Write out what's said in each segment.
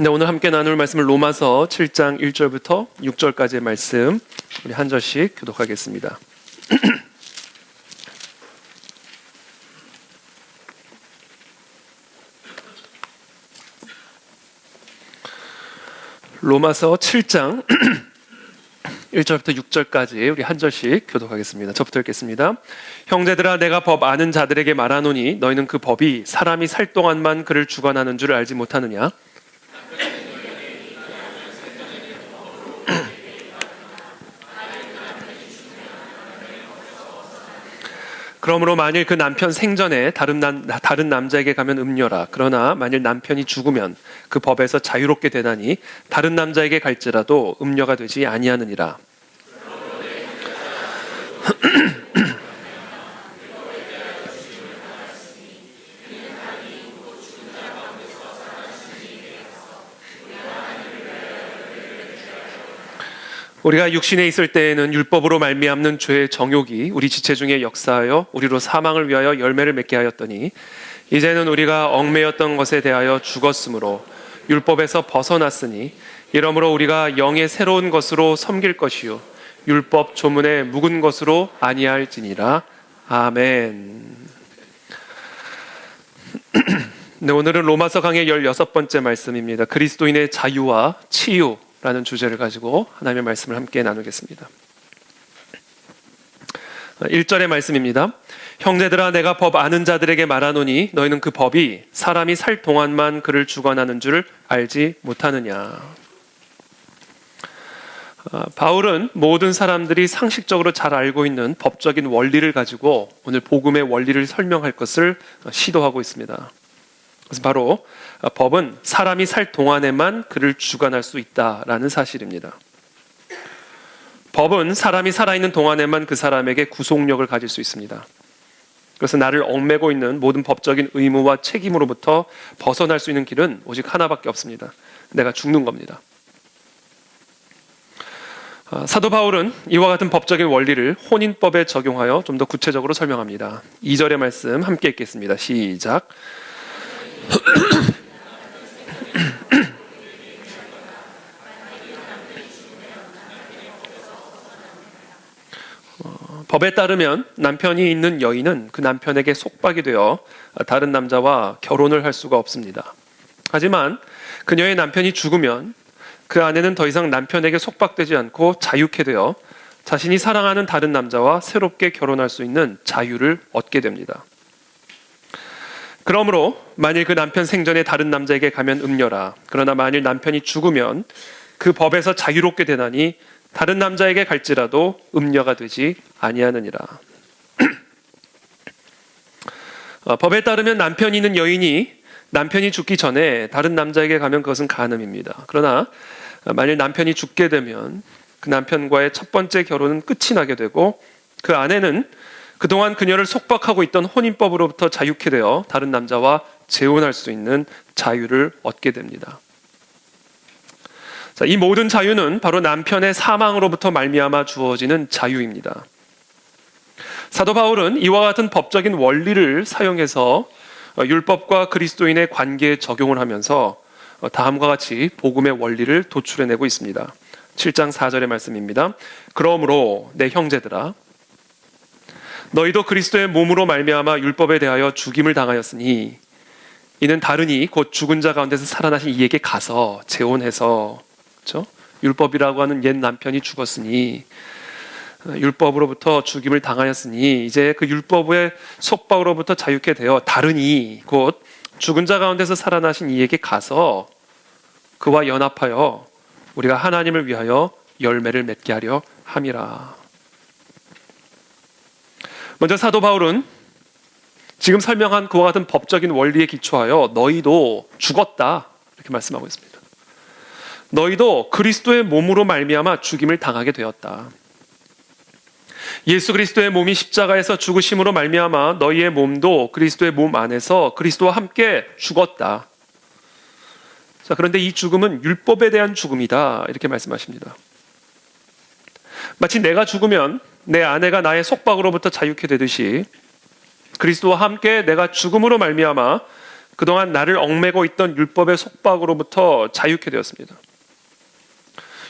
네, 오늘 함께 나눌 말씀은 로마서 7장 1절부터 6절까지의 말씀, 우리 한 절씩 교독하겠습니다. 로마서 7장 1절부터 6절까지 우리 한 절씩 교독하겠습니다. 저부터 읽겠습니다. 형제들아, 내가 법 아는 자들에게 말하노니 너희는 그 법이 사람이 살 동안만 그를 주관하는 줄 알지 못하느냐? 그러므로 만일 그 남편 생전에 다른 남자에게 가면 음녀라. 그러나 만일 남편이 죽으면 그 법에서 자유롭게 되나니 다른 남자에게 갈지라도 음녀가 되지 아니하느니라. 우리가 육신에 있을 때에는 율법으로 말미암는 죄의 정욕이 우리 지체 중에 역사하여 우리로 사망을 위하여 열매를 맺게 하였더니 이제는 우리가 얽매였던 것에 대하여 죽었으므로 율법에서 벗어났으니 이러므로 우리가 영의 새로운 것으로 섬길 것이요 율법 조문의 묵은 것으로 아니할지니라. 아멘. 네, 오늘은 로마서 강의 16번째 말씀입니다. 그리스도인의 자유와 치유 라는 주제를 가지고 하나님의 말씀을 함께 나누겠습니다. 1절의 말씀입니다. 형제들아, 내가 법 아는 자들에게 말하노니 너희는 그 법이 사람이 살 동안만 그를 주관하는 줄 알지 못하느냐. 바울은 모든 사람들이 상식적으로 잘 알고 있는 법적인 원리를 가지고 오늘 복음의 원리를 설명할 것을 시도하고 있습니다. 그래서 바로 법은 사람이 살 동안에만 그를 주관할 수 있다라는 사실입니다. 법은 사람이 살아있는 동안에만 그 사람에게 구속력을 가질 수 있습니다. 그래서 나를 얽매고 있는 모든 법적인 의무와 책임으로부터 벗어날 수 있는 길은 오직 하나밖에 없습니다. 내가 죽는 겁니다. 사도 바울은 이와 같은 법적인 원리를 혼인법에 적용하여 좀 더 구체적으로 설명합니다. 2절의 말씀 함께 읽겠습니다. 시작. 법에 따르면 남편이 있는 여인은 그 남편에게 속박이 되어 다른 남자와 결혼을 할 수가 없습니다. 하지만 그녀의 남편이 죽으면 그 아내는 더 이상 남편에게 속박되지 않고 자유케 되어 자신이 사랑하는 다른 남자와 새롭게 결혼할 수 있는 자유를 얻게 됩니다. 그러므로 만일 그 남편 생전에 다른 남자에게 가면 음녀라. 그러나 만일 남편이 죽으면 그 법에서 자유롭게 되나니 다른 남자에게 갈지라도 음녀가 되지 아니하느니라. 법에 따르면 남편이 있는 여인이 남편이 죽기 전에 다른 남자에게 가면 그것은 간음입니다. 그러나 만일 남편이 죽게 되면 그 남편과의 첫 번째 결혼은 끝이 나게 되고 그 아내는 그동안 그녀를 속박하고 있던 혼인법으로부터 자유케 되어 다른 남자와 재혼할 수 있는 자유를 얻게 됩니다. 자, 이 모든 자유는 바로 남편의 사망으로부터 말미암아 주어지는 자유입니다. 사도 바울은 이와 같은 법적인 원리를 사용해서 율법과 그리스도인의 관계에 적용을 하면서 다음과 같이 복음의 원리를 도출해내고 있습니다. 7장 4절의 말씀입니다. 그러므로 내 형제들아, 너희도 그리스도의 몸으로 말미암아 율법에 대하여 죽임을 당하였으니 이는 다르니 곧 죽은 자 가운데서 살아나신 이에게 가서 재혼해서, 그렇죠? 율법이라고 하는 옛 남편이 죽었으니 율법으로부터 죽임을 당하였으니 이제 그 율법의 속박으로부터 자유케 되어 다르니 곧 죽은 자 가운데서 살아나신 이에게 가서 그와 연합하여 우리가 하나님을 위하여 열매를 맺게 하려 함이라. 먼저 사도 바울은 지금 설명한 그와 같은 법적인 원리에 기초하여 너희도 죽었다 이렇게 말씀하고 있습니다. 너희도 그리스도의 몸으로 말미암아 죽임을 당하게 되었다. 예수 그리스도의 몸이 십자가에서 죽으심으로 말미암아 너희의 몸도 그리스도의 몸 안에서 그리스도와 함께 죽었다. 자, 그런데 이 죽음은 율법에 대한 죽음이다 이렇게 말씀하십니다. 마치 내가 죽으면 내 아내가 나의 속박으로부터 자유케 되듯이 그리스도와 함께 내가 죽음으로 말미암아 그동안 나를 얽매고 있던 율법의 속박으로부터 자유케 되었습니다.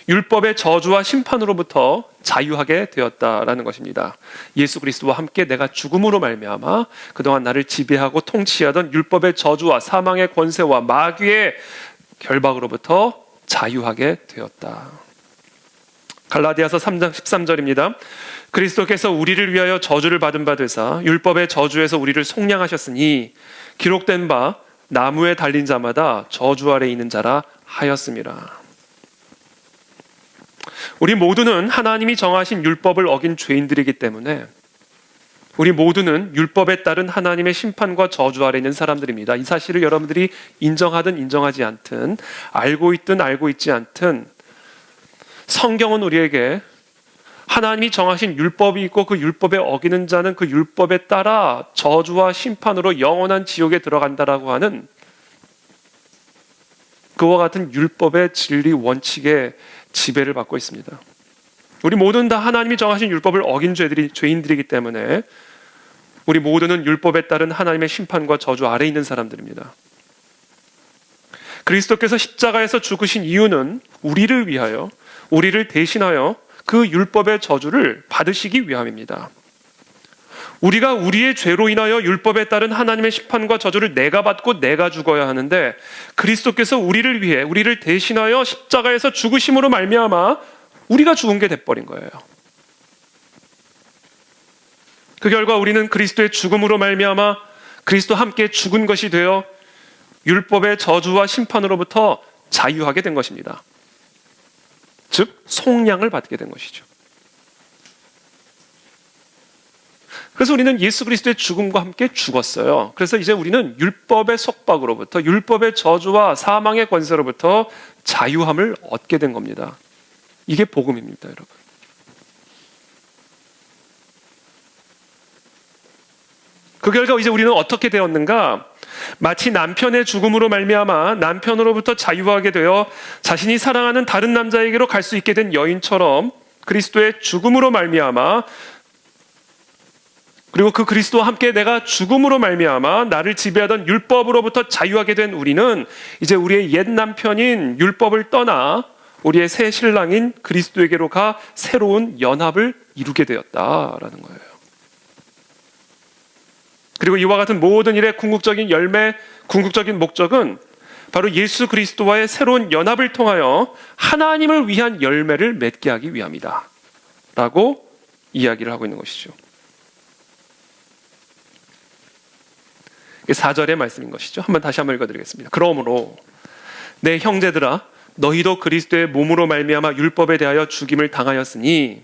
율법의 저주와 심판으로부터 자유하게 되었다라는 것입니다. 예수 그리스도와 함께 내가 죽음으로 말미암아 그동안 나를 지배하고 통치하던 율법의 저주와 사망의 권세와 마귀의 결박으로부터 자유하게 되었다. 갈라디아서 3장 13절입니다. 그리스도께서 우리를 위하여 저주를 받은 바 되사 율법의 저주에서 우리를 속량하셨으니 기록된 바 나무에 달린 자마다 저주 아래 있는 자라 하였음이라. 우리 모두는 하나님이 정하신 율법을 어긴 죄인들이기 때문에 우리 모두는 율법에 따른 하나님의 심판과 저주 아래 있는 사람들입니다. 이 사실을 여러분들이 인정하든 인정하지 않든, 알고 있든 알고 있지 않든, 성경은 우리에게 하나님이 정하신 율법이 있고 그 율법에 어기는 자는 그 율법에 따라 저주와 심판으로 영원한 지옥에 들어간다라고 하는 그와 같은 율법의 진리 원칙에 지배를 받고 있습니다. 우리 모두는 다 하나님이 정하신 율법을 어긴 죄인들이기 때문에 우리 모두는 율법에 따른 하나님의 심판과 저주 아래에 있는 사람들입니다. 그리스도께서 십자가에서 죽으신 이유는 우리를 위하여, 우리를 대신하여 그 율법의 저주를 받으시기 위함입니다. 우리가 우리의 죄로 인하여 율법에 따른 하나님의 심판과 저주를 내가 받고 내가 죽어야 하는데 그리스도께서 우리를 위해, 우리를 대신하여 십자가에서 죽으심으로 말미암아 우리가 죽은 게 돼버린 거예요. 그 결과 우리는 그리스도의 죽음으로 말미암아 그리스도와 함께 죽은 것이 되어 율법의 저주와 심판으로부터 자유하게 된 것입니다. 즉 속량을 받게 된 것이죠. 그래서 우리는 예수 그리스도의 죽음과 함께 죽었어요. 그래서 이제 우리는 율법의 속박으로부터, 율법의 저주와 사망의 권세로부터 자유함을 얻게 된 겁니다. 이게 복음입니다, 여러분. 그 결과 이제 우리는 어떻게 되었는가? 마치 남편의 죽음으로 말미암아 남편으로부터 자유하게 되어 자신이 사랑하는 다른 남자에게로 갈 수 있게 된 여인처럼 그리스도의 죽음으로 말미암아, 그리고 그 그리스도와 함께 내가 죽음으로 말미암아 나를 지배하던 율법으로부터 자유하게 된 우리는 이제 우리의 옛 남편인 율법을 떠나 우리의 새 신랑인 그리스도에게로 가 새로운 연합을 이루게 되었다라는 거예요. 그리고 이와 같은 모든 일의 궁극적인 열매, 궁극적인 목적은 바로 예수 그리스도와의 새로운 연합을 통하여 하나님을 위한 열매를 맺게 하기 위함이다 라고 이야기를 하고 있는 것이죠. 4절의 말씀인 것이죠. 다시 한번 읽어드리겠습니다. 그러므로 내 형제들아 너희도 그리스도의 몸으로 말미암아 율법에 대하여 죽임을 당하였으니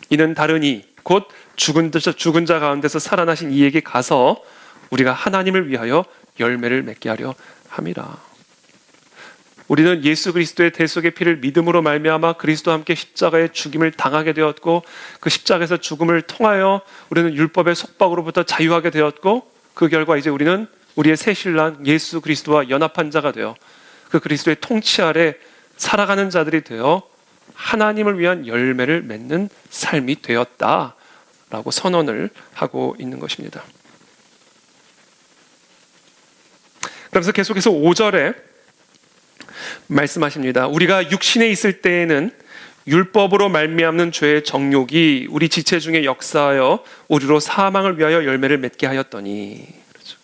이는 다른 이 곧 죽은 자 가운데서 살아나신 이에게 가서 우리가 하나님을 위하여 열매를 맺게 하려 함이라. 우리는 예수 그리스도의 대속의 피를 믿음으로 말미암아 그리스도와 함께 십자가의 죽임을 당하게 되었고 그 십자가에서 죽음을 통하여 우리는 율법의 속박으로부터 자유하게 되었고 그 결과 이제 우리는 우리의 새 신랑 예수 그리스도와 연합한 자가 되어 그 그리스도의 통치 아래 살아가는 자들이 되어 하나님을 위한 열매를 맺는 삶이 되었다라고 선언을 하고 있는 것입니다. 그러면서 계속해서 5절에 말씀하십니다. 우리가 육신에 있을 때에는 율법으로 말미암는 죄의 정욕이 우리 지체 중에 역사하여 우리로 사망을 위하여 열매를 맺게 하였더니, 그렇죠.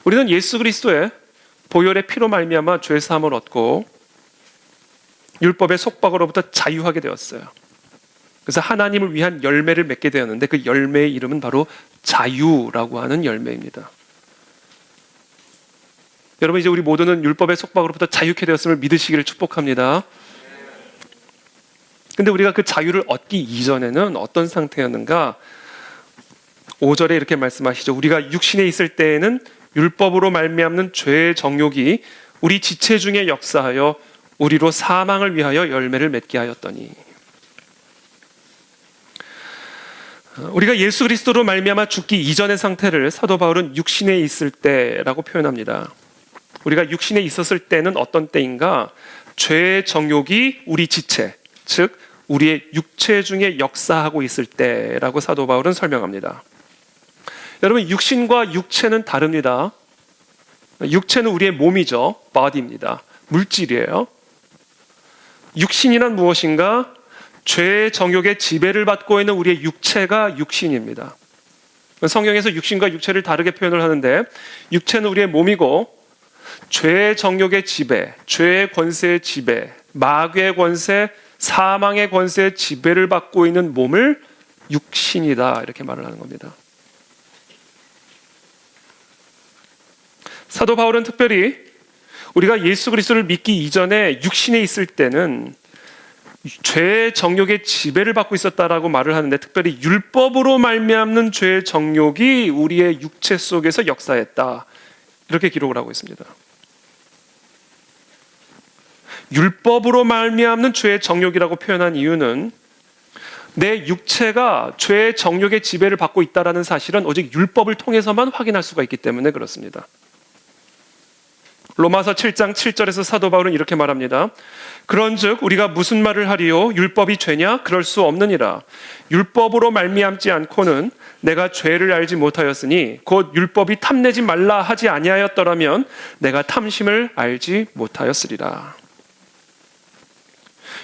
우리는 예수 그리스도의 보혈의 피로 말미암아 죄 사함을 얻고 율법의 속박으로부터 자유하게 되었어요. 그래서 하나님을 위한 열매를 맺게 되었는데 그 열매의 이름은 바로 자유라고 하는 열매입니다. 여러분 이제 우리 모두는 율법의 속박으로부터 자유케 되었음을 믿으시기를 축복합니다. 근데 우리가 그 자유를 얻기 이전에는 어떤 상태였는가? 5절에 이렇게 말씀하시죠. 우리가 육신에 있을 때에는 율법으로 말미암는 죄의 정욕이 우리 지체 중에 역사하여 우리로 사망을 위하여 열매를 맺게 하였더니, 우리가 예수 그리스도로 말미암아 죽기 이전의 상태를 사도 바울은 육신에 있을 때라고 표현합니다. 우리가 육신에 있었을 때는 어떤 때인가? 죄의 정욕이 우리 지체, 즉 우리의 육체 중에 역사하고 있을 때라고 사도 바울은 설명합니다. 여러분, 육신과 육체는 다릅니다. 육체는 우리의 몸이죠. body입니다. 물질이에요. 육신이란 무엇인가? 죄의 정욕의 지배를 받고 있는 우리의 육체가 육신입니다. 성경에서 육신과 육체를 다르게 표현을 하는데, 육체는 우리의 몸이고 죄의 정욕의 지배, 죄의 권세의 지배, 마귀의 권세, 사망의 권세의 지배를 받고 있는 몸을 육신이다, 이렇게 말을 하는 겁니다. 사도 바울은 특별히 우리가 예수 그리스도를 믿기 이전에 육신에 있을 때는 죄의 정욕의 지배를 받고 있었다라고 말을 하는데, 특별히 율법으로 말미암는 죄의 정욕이 우리의 육체 속에서 역사했다, 이렇게 기록을 하고 있습니다. 율법으로 말미암는 죄의 정욕이라고 표현한 이유는 내 육체가 죄의 정욕의 지배를 받고 있다는 사실은 오직 율법을 통해서만 확인할 수가 있기 때문에 그렇습니다. 로마서 7장 7절에서 사도 바울은 이렇게 말합니다. 그런즉 우리가 무슨 말을 하리요? 율법이 죄냐? 그럴 수 없느니라. 율법으로 말미암지 않고는 내가 죄를 알지 못하였으니 곧 율법이 탐내지 말라 하지 아니하였더라면 내가 탐심을 알지 못하였으리라.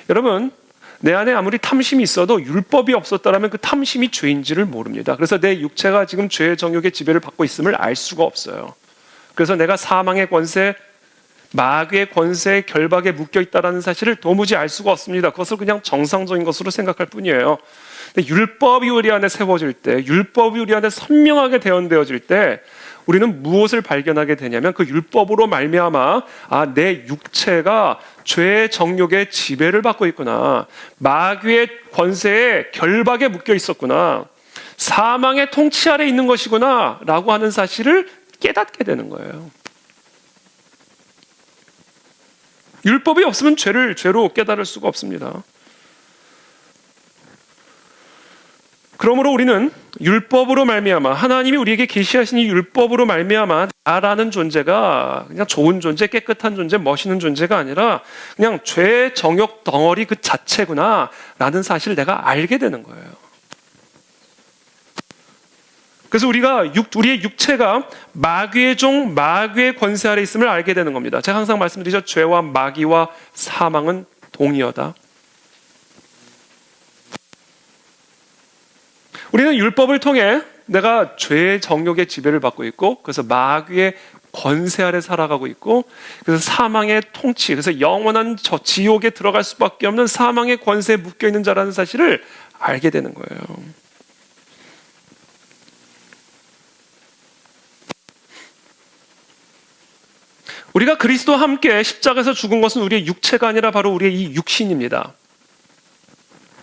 여러분, 내 안에 아무리 탐심이 있어도 율법이 없었다면 그 탐심이 죄인지를 모릅니다. 그래서 내 육체가 지금 죄의 정욕의 지배를 받고 있음을 알 수가 없어요. 그래서 내가 사망의 권세, 마귀의 권세의 결박에 묶여 있다는 사실을 도무지 알 수가 없습니다. 그것을 그냥 정상적인 것으로 생각할 뿐이에요. 근데 율법이 우리 안에 세워질 때, 율법이 우리 안에 선명하게 대언되어질 때 우리는 무엇을 발견하게 되냐면, 그 율법으로 말미암아 내 육체가 죄의 정욕의 지배를 받고 있구나, 마귀의 권세에 결박에 묶여 있었구나, 사망의 통치 아래 있는 것이구나 라고 하는 사실을 깨닫게 되는 거예요. 율법이 없으면 죄를 죄로 깨달을 수가 없습니다. 그러므로 우리는 율법으로 말미암아, 하나님이 우리에게 계시하신 이 율법으로 말미암아 나라는 존재가 그냥 좋은 존재, 깨끗한 존재, 멋있는 존재가 아니라 그냥 죄의 정욕 덩어리 그 자체구나 라는 사실을 내가 알게 되는 거예요. 그래서 우리의 육체가 마귀의 종, 마귀의 권세 아래 있음을 알게 되는 겁니다. 제가 항상 말씀드리죠. 죄와 마귀와 사망은 동의어다. 우리는 율법을 통해 내가 죄의 정욕의 지배를 받고 있고, 그래서 마귀의 권세 아래 살아가고 있고, 그래서 사망의 통치, 그래서 영원한 지옥에 들어갈 수밖에 없는 사망의 권세에 묶여 있는 자라는 사실을 알게 되는 거예요. 우리가 그리스도와 함께 십자가에서 죽은 것은 우리의 육체가 아니라 바로 우리의 이 육신입니다.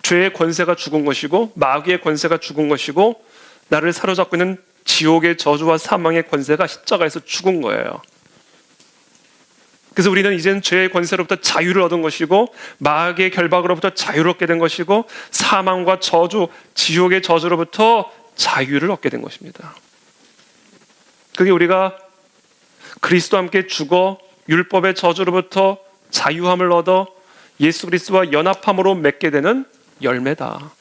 죄의 권세가 죽은 것이고, 마귀의 권세가 죽은 것이고, 나를 사로잡고 있는 지옥의 저주와 사망의 권세가 십자가에서 죽은 거예요. 그래서 우리는 이제는 죄의 권세로부터 자유를 얻은 것이고, 마귀의 결박으로부터 자유를 얻게 된 것이고, 사망과 저주, 지옥의 저주로부터 자유를 얻게 된 것입니다. 그게 우리가 그리스도와 함께 죽어 율법의 저주로부터 자유함을 얻어 예수 그리스도와 연합함으로 맺게 되는 열매다.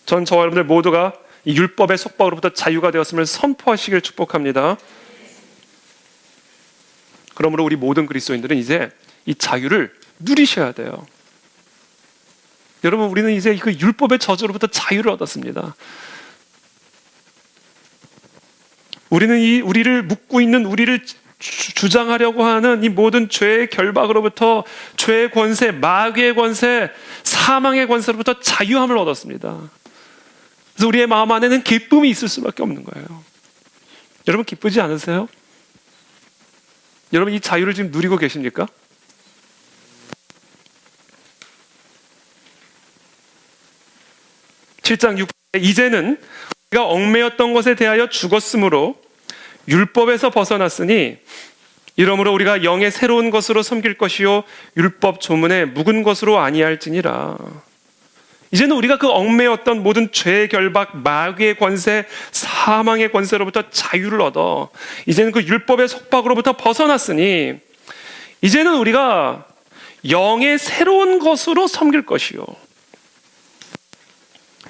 전 저와 여러분들 모두가 이 율법의 속박으로부터 자유가 되었음을 선포하시길 축복합니다. 그러므로 우리 모든 그리스도인들은 이제 이 자유를 누리셔야 돼요. 여러분, 우리는 이제 그 율법의 저주로부터 자유를 얻었습니다. 우리는 우리를 묶고 있는, 우리를 주장하려고 하는 이 모든 죄의 결박으로부터, 죄의 권세, 마귀의 권세, 사망의 권세로부터 자유함을 얻었습니다. 그래서 우리의 마음 안에는 기쁨이 있을 수밖에 없는 거예요. 여러분, 기쁘지 않으세요? 여러분, 이 자유를 지금 누리고 계십니까? (7장 6절에) 이제는 우리가 얽매였던 것에 대하여 죽었으므로 율법에서 벗어났으니 이러므로 우리가 영의 새로운 것으로 섬길 것이요 율법 조문에 묵은 것으로 아니할지니라. 이제는 우리가 그 얽매였던 모든 죄의 결박, 마귀의 권세, 사망의 권세로부터 자유를 얻어 이제는 그 율법의 속박으로부터 벗어났으니 이제는 우리가 영의 새로운 것으로 섬길 것이요.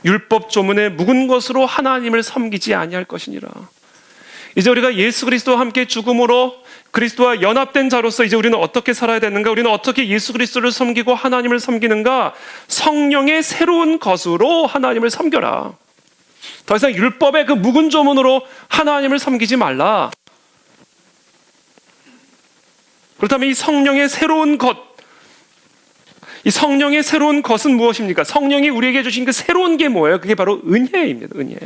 율법 조문의 묵은 것으로 하나님을 섬기지 아니할 것이니라. 이제 우리가 예수 그리스도와 함께 죽음으로 그리스도와 연합된 자로서 이제 우리는 어떻게 살아야 되는가? 우리는 어떻게 예수 그리스도를 섬기고 하나님을 섬기는가? 성령의 새로운 것으로 하나님을 섬겨라. 더 이상 율법의 그 묵은 조문으로 하나님을 섬기지 말라. 그렇다면 이 성령의 새로운 것, 이 성령의 새로운 것은 무엇입니까? 성령이 우리에게 주신 그 새로운 게 뭐예요? 그게 바로 은혜입니다. 은혜.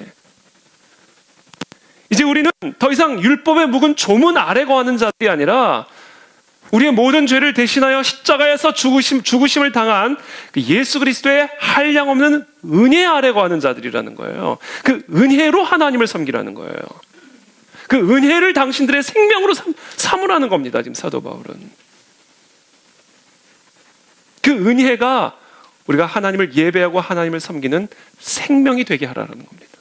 이제 우리는 더 이상 율법의 묵은 조문 아래 거하는 자들이 아니라 우리의 모든 죄를 대신하여 십자가에서 죽으심을 당한 그 예수 그리스도의 한량없는 은혜 아래 거하는 자들이라는 거예요. 그 은혜로 하나님을 섬기라는 거예요. 그 은혜를 당신들의 생명으로 삼으라는 겁니다. 지금 사도 바울은. 그 은혜가 우리가 하나님을 예배하고 하나님을 섬기는 생명이 되게 하라는 겁니다.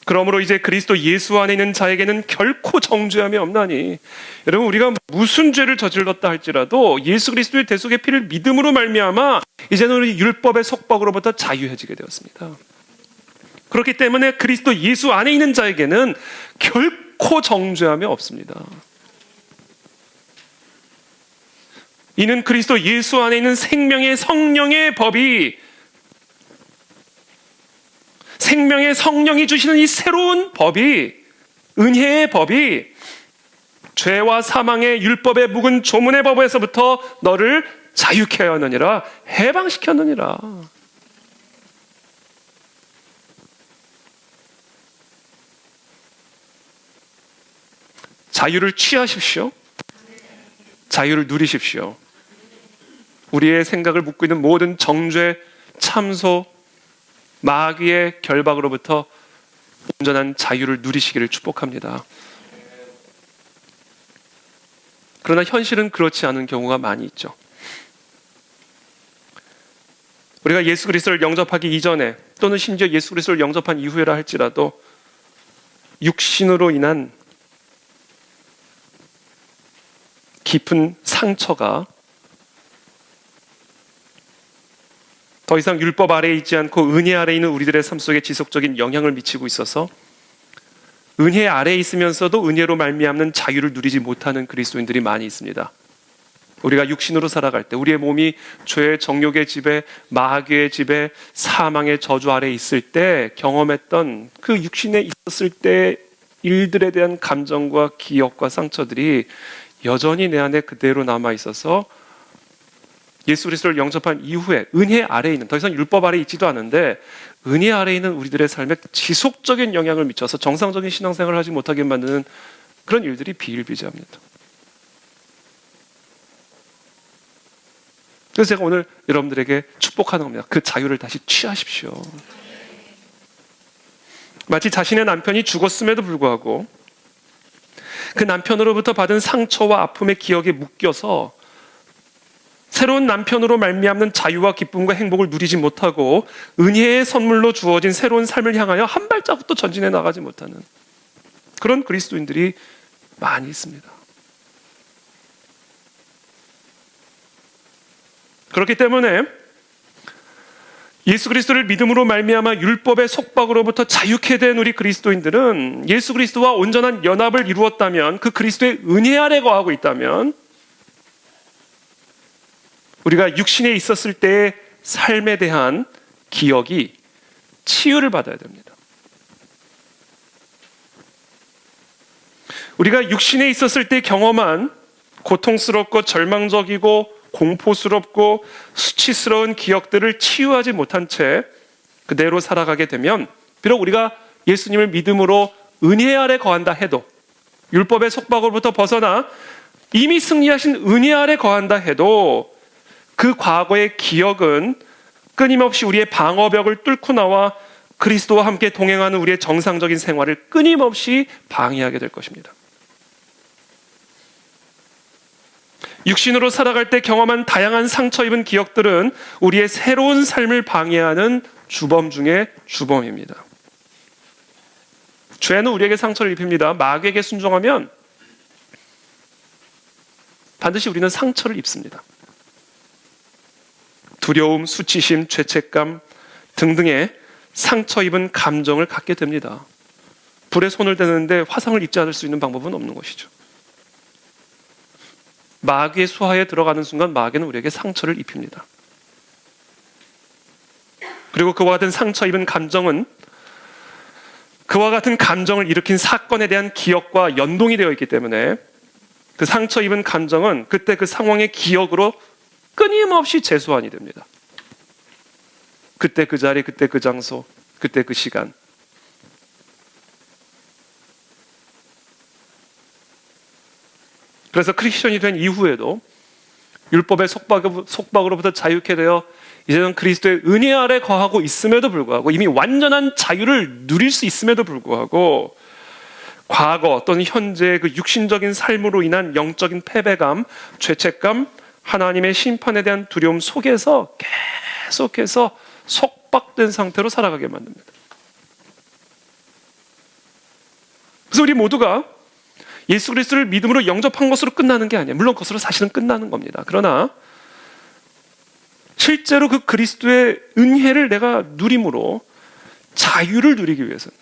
그러므로 이제 그리스도 예수 안에 있는 자에게는 결코 정죄함이 없나니, 여러분 우리가 무슨 죄를 저질렀다 할지라도 예수 그리스도의 대속의 피를 믿음으로 말미암아 이제는 우리 율법의 속박으로부터 자유해지게 되었습니다. 그렇기 때문에 그리스도 예수 안에 있는 자에게는 결코 정죄함이 없습니다. 이는 그리스도 예수 안에 있는 생명의 성령의 법이, 생명의 성령이 주시는 이 새로운 법이, 은혜의 법이 죄와 사망의 율법의 묵은 조문의 법에서부터 너를 자유케 하느니라, 해방시켰느니라. 자유를 취하십시오. 자유를 누리십시오. 우리의 생각을 묶고 있는 모든 정죄, 참소, 마귀의 결박으로부터 온전한 자유를 누리시기를 축복합니다. 그러나 현실은 그렇지 않은 경우가 많이 있죠. 우리가 예수 그리스도를 영접하기 이전에 또는 심지어 예수 그리스도를 영접한 이후에라 할지라도 육신으로 인한 깊은 상처가 더 이상 율법 아래에 있지 않고 은혜 아래에 있는 우리들의 삶 속에 지속적인 영향을 미치고 있어서 은혜 아래에 있으면서도 은혜로 말미암는 자유를 누리지 못하는 그리스도인들이 많이 있습니다. 우리가 육신으로 살아갈 때 우리의 몸이 죄의 정욕의 지배, 마귀의 지배, 사망의 저주 아래에 있을 때 경험했던 그 육신에 있었을 때 일들에 대한 감정과 기억과 상처들이 여전히 내 안에 그대로 남아 있어서 예수 그리스도를 영접한 이후에 은혜 아래에 있는, 더 이상 율법 아래에 있지도 않은데 은혜 아래에 있는 우리들의 삶에 지속적인 영향을 미쳐서 정상적인 신앙생활을 하지 못하게 만드는 그런 일들이 비일비재합니다. 그래서 제가 오늘 여러분들에게 축복하는 겁니다. 그 자유를 다시 취하십시오. 마치 자신의 남편이 죽었음에도 불구하고 그 남편으로부터 받은 상처와 아픔의 기억에 묶여서 새로운 남편으로 말미암는 자유와 기쁨과 행복을 누리지 못하고 은혜의 선물로 주어진 새로운 삶을 향하여 한 발자국도 전진해 나가지 못하는 그런 그리스도인들이 많이 있습니다. 그렇기 때문에 예수 그리스도를 믿음으로 말미암아 율법의 속박으로부터 자유케 된 우리 그리스도인들은 예수 그리스도와 온전한 연합을 이루었다면, 그 그리스도의 은혜 아래 거하고 있다면 우리가 육신에 있었을 때의 삶에 대한 기억이 치유를 받아야 됩니다. 우리가 육신에 있었을 때 경험한 고통스럽고 절망적이고 공포스럽고 수치스러운 기억들을 치유하지 못한 채 그대로 살아가게 되면, 비록 우리가 예수님을 믿음으로 은혜 아래 거한다 해도, 율법의 속박으로부터 벗어나 이미 승리하신 은혜 아래 거한다 해도 그 과거의 기억은 끊임없이 우리의 방어벽을 뚫고 나와 그리스도와 함께 동행하는 우리의 정상적인 생활을 끊임없이 방해하게 될 것입니다. 육신으로 살아갈 때 경험한 다양한 상처 입은 기억들은 우리의 새로운 삶을 방해하는 주범 중에 주범입니다. 죄는 우리에게 상처를 입힙니다. 마귀에게 순종하면 반드시 우리는 상처를 입습니다. 두려움, 수치심, 죄책감 등등의 상처 입은 감정을 갖게 됩니다. 불에 손을 대는데 화상을 입지 않을 수 있는 방법은 없는 것이죠. 마귀의 수하에 들어가는 순간 마귀는 우리에게 상처를 입힙니다. 그리고 그와 같은 상처 입은 감정은 그와 같은 감정을 일으킨 사건에 대한 기억과 연동이 되어 있기 때문에 그 상처 입은 감정은 그때 그 상황의 기억으로 끊임없이 재소환이 됩니다. 그때 그 자리, 그때 그 장소, 그때 그 시간. 그래서 크리스천이 된 이후에도 율법의 속박으로부터 자유케 되어 이제는 그리스도의 은혜 아래 거하고 있음에도 불구하고 이미 완전한 자유를 누릴 수 있음에도 불구하고 과거 또는 현재의 그 육신적인 삶으로 인한 영적인 패배감, 죄책감, 하나님의 심판에 대한 두려움 속에서 계속해서 속박된 상태로 살아가게 만듭니다. 그래서 우리 모두가 예수 그리스도를 믿음으로 영접한 것으로 끝나는 게 아니에요. 물론 그것으로 사실은 끝나는 겁니다. 그러나 실제로 그 그리스도의 은혜를 내가 누림으로 자유를 누리기 위해서는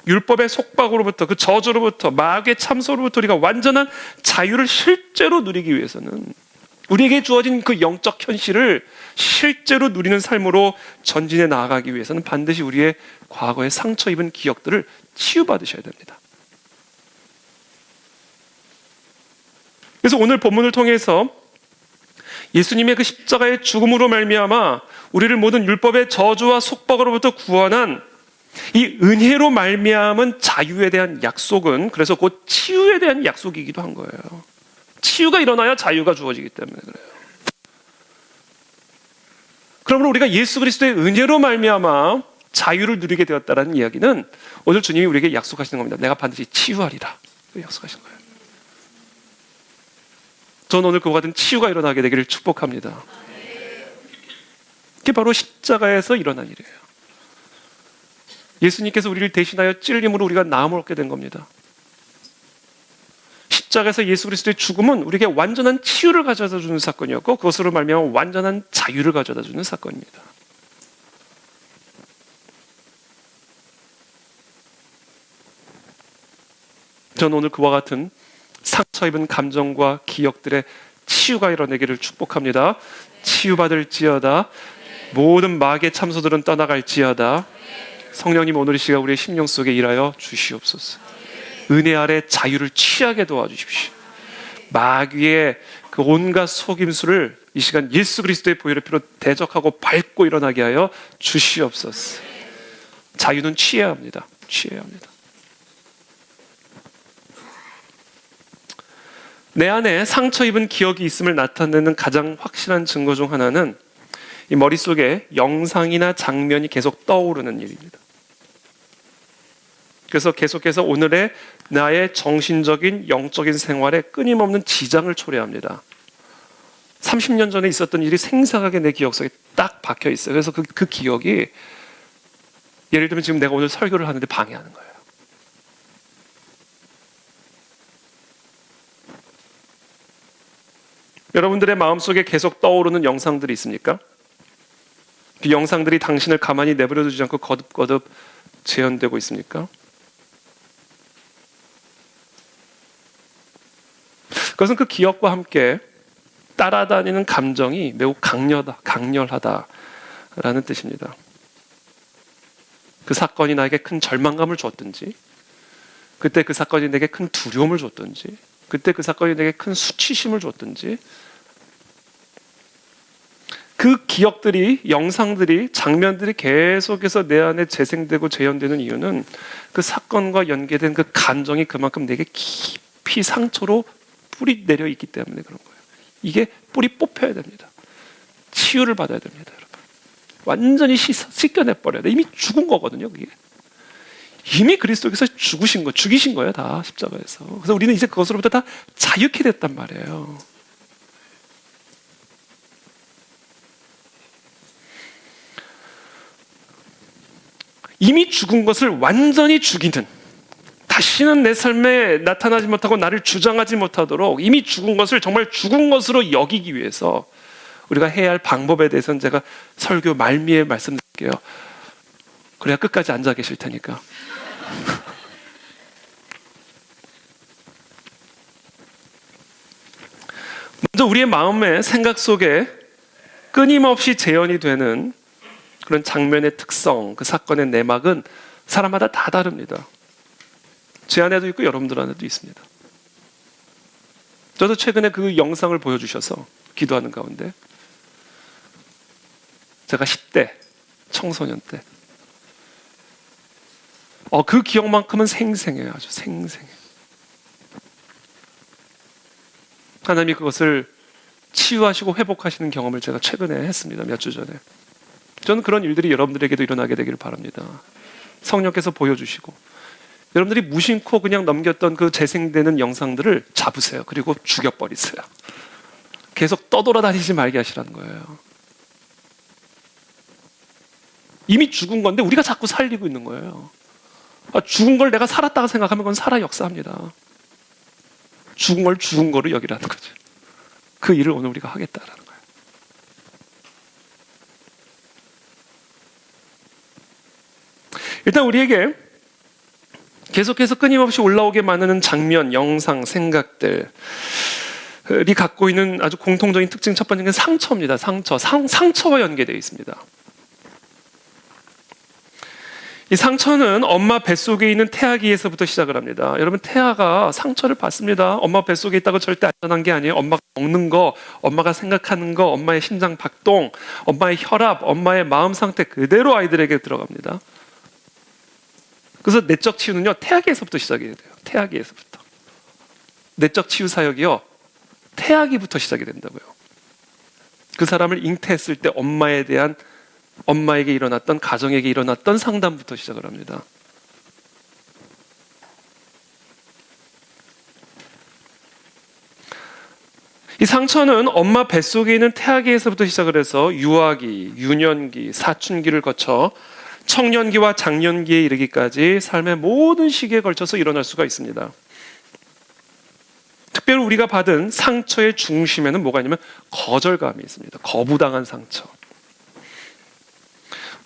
율법의 속박으로부터 그 저주로부터 마귀의 참소로부터 우리가 완전한 자유를 실제로 누리기 위해서는 우리에게 주어진 그 영적 현실을 실제로 누리는 삶으로 전진해 나아가기 위해서는 반드시 우리의 과거의 상처 입은 기억들을 치유받으셔야 됩니다. 그래서 오늘 본문을 통해서 예수님의 그 십자가의 죽음으로 말미암아 우리를 모든 율법의 저주와 속박으로부터 구원한 이 은혜로 말미암은 자유에 대한 약속은 그래서 곧 치유에 대한 약속이기도 한 거예요. 치유가 일어나야 자유가 주어지기 때문에 그래요. 그러므로 우리가 예수 그리스도의 은혜로 말미암아 자유를 누리게 되었다는 이야기는 오늘 주님이 우리에게 약속하시는 겁니다. 내가 반드시 치유하리라 약속하신 거예요. 저는 오늘 그와 같은 치유가 일어나게 되기를 축복합니다. 그게 바로 십자가에서 일어난 일이에요. 예수님께서 우리를 대신하여 찔림으로 우리가 나음을 얻게 된 겁니다. 십자가에서 예수 그리스도의 죽음은 우리에게 완전한 치유를 가져다 주는 사건이었고 그것으로 말미암아 완전한 자유를 가져다 주는 사건입니다. 저는 오늘 그와 같은 상처 입은 감정과 기억들의 치유가 일어나기를 축복합니다. 치유받을지어다. 모든 마귀의 참소들은 떠나갈지어다. 성령님 오늘 이 시간 우리의 심령 속에 일하여 주시옵소서. 은혜 아래 자유를 취하게 도와주십시오. 마귀의 그 온갖 속임수를 이 시간 예수 그리스도의 보혈의 피로 대적하고 밟고 일어나게 하여 주시옵소서. 자유는 취해야 합니다. 취해야 합니다. 내 안에 상처 입은 기억이 있음을 나타내는 가장 확실한 증거 중 하나는 이 머릿속에 영상이나 장면이 계속 떠오르는 일입니다. 그래서 계속해서 오늘의 나의 정신적인 영적인 생활에 끊임없는 지장을 초래합니다. 30년 전에 있었던 일이 생생하게 내 기억 속에 딱 박혀 있어요. 그래서 그 기억이 예를 들면 지금 내가 오늘 설교를 하는데 방해하는 거예요. 여러분들의 마음속에 계속 떠오르는 영상들이 있습니까? 그 영상들이 당신을 가만히 내버려 두지 않고 거듭거듭 재현되고 있습니까? 그것은 그 기억과 함께 따라다니는 감정이 매우 강렬하다라는 뜻입니다. 그 사건이 나에게 큰 절망감을 줬든지, 그때 그 사건이 내게 큰 두려움을 줬든지, 그때 그 사건이 내게 큰 수치심을 줬든지, 그 기억들이, 영상들이, 장면들이 계속해서 내 안에 재생되고 재현되는 이유는 그 사건과 연계된 그 감정이 그만큼 내게 깊이 상처로 뿌리 내려 있기 때문에 그런 거예요. 이게 뿌리 뽑혀야 됩니다. 치유를 받아야 됩니다, 여러분. 완전히 씻겨내버려야 돼. 이미 죽은 거거든요, 그게. 이미 그리스도께서 죽이신 거예요, 다 십자가에서. 그래서 우리는 이제 그것으로부터 다 자유케 됐단 말이에요. 이미 죽은 것을 완전히 죽이는, 다시는 내 삶에 나타나지 못하고 나를 주장하지 못하도록 이미 죽은 것을 정말 죽은 것으로 여기기 위해서 우리가 해야 할 방법에 대해서는 제가 설교 말미에 말씀드릴게요. 그래야 끝까지 앉아 계실 테니까. 먼저 우리의 마음의 생각 속에 끊임없이 재현이 되는 그런 장면의 특성, 그 사건의 내막은 사람마다 다 다릅니다. 제 안에도 있고 여러분들 안에도 있습니다. 저도 최근에 그 영상을 보여주셔서 기도하는 가운데 제가 10대 청소년 때 그 기억만큼은 생생해요. 아주 생생해요. 하나님이 그것을 치유하시고 회복하시는 경험을 제가 최근에 했습니다. 몇 주 전에. 저는 그런 일들이 여러분들에게도 일어나게 되기를 바랍니다. 성령께서 보여주시고 여러분들이 무심코 그냥 넘겼던 그 재생되는 영상들을 잡으세요. 그리고 죽여버리세요. 계속 떠돌아다니지 말게 하시라는 거예요. 이미 죽은 건데 우리가 자꾸 살리고 있는 거예요. 죽은 걸 내가 살았다고 생각하면 그건 살아 역사합니다. 죽은 걸 죽은 거로 여기라는 거죠. 그 일을 오늘 우리가 하겠다라는 거예요. 일단 우리에게 계속해서 끊임없이 올라오게 만드는 장면, 영상, 생각들이 갖고 있는 아주 공통적인 특징 첫 번째는 상처입니다. 상처와 연계되어 있습니다. 이 상처는 엄마 뱃속에 있는 태아기에서부터 시작을 합니다. 여러분, 태아가 상처를 받습니다. 엄마 뱃속에 있다고 절대 안전한 게 아니에요. 엄마가 먹는 거, 엄마가 생각하는 거, 엄마의 심장 박동, 엄마의 혈압, 엄마의 마음 상태 그대로 아이들에게 들어갑니다. 그래서 내적 치유는요, 태아기에서부터 시작이 돼요. 태아기에서부터. 내적 치유 사역이요, 태아기부터 시작이 된다고요. 그 사람을 잉태했을 때 엄마에게 일어났던, 가정에게 일어났던 상담부터 시작을 합니다. 이 상처는 엄마 뱃속에 있는 태아기에서부터 시작을 해서 유아기, 유년기, 사춘기를 거쳐 청년기와 장년기에 이르기까지 삶의 모든 시기에 걸쳐서 일어날 수가 있습니다. 특별히 우리가 받은 상처의 중심에는 뭐가 있냐면 거절감이 있습니다. 거부당한 상처.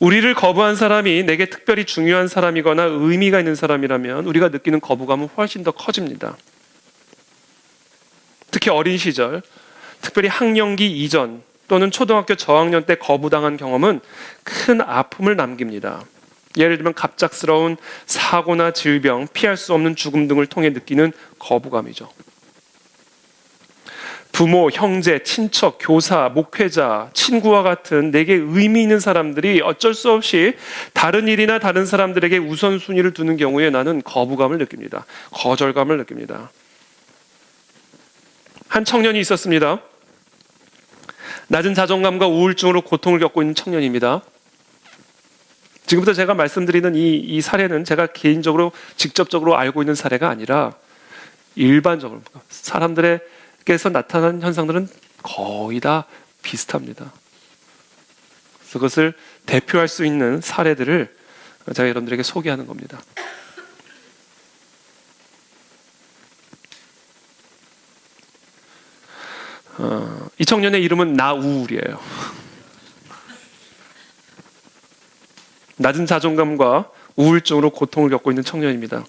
우리를 거부한 사람이 내게 특별히 중요한 사람이거나 의미가 있는 사람이라면 우리가 느끼는 거부감은 훨씬 더 커집니다. 특히 어린 시절, 특별히 학령기 이전 또는 초등학교 저학년 때 거부당한 경험은 큰 아픔을 남깁니다. 예를 들면 갑작스러운 사고나 질병, 피할 수 없는 죽음 등을 통해 느끼는 거부감이죠. 부모, 형제, 친척, 교사, 목회자, 친구와 같은 내게 의미 있는 사람들이 어쩔 수 없이 다른 일이나 다른 사람들에게 우선순위를 두는 경우에 나는 거부감을 느낍니다. 거절감을 느낍니다. 한 청년이 있었습니다. 낮은 자존감과 우울증으로 고통을 겪고 있는 청년입니다. 지금부터 제가 말씀드리는 이 사례는 제가 개인적으로 직접적으로 알고 있는 사례가 아니라 일반적으로 사람들에게서 나타나는 현상들은 거의 다 비슷합니다. 그래서 그것을 대표할 수 있는 사례들을 제가 여러분들에게 소개하는 겁니다. 이 청년의 이름은 나우울이에요. 낮은 자존감과 우울증으로 고통을 겪고 있는 청년입니다.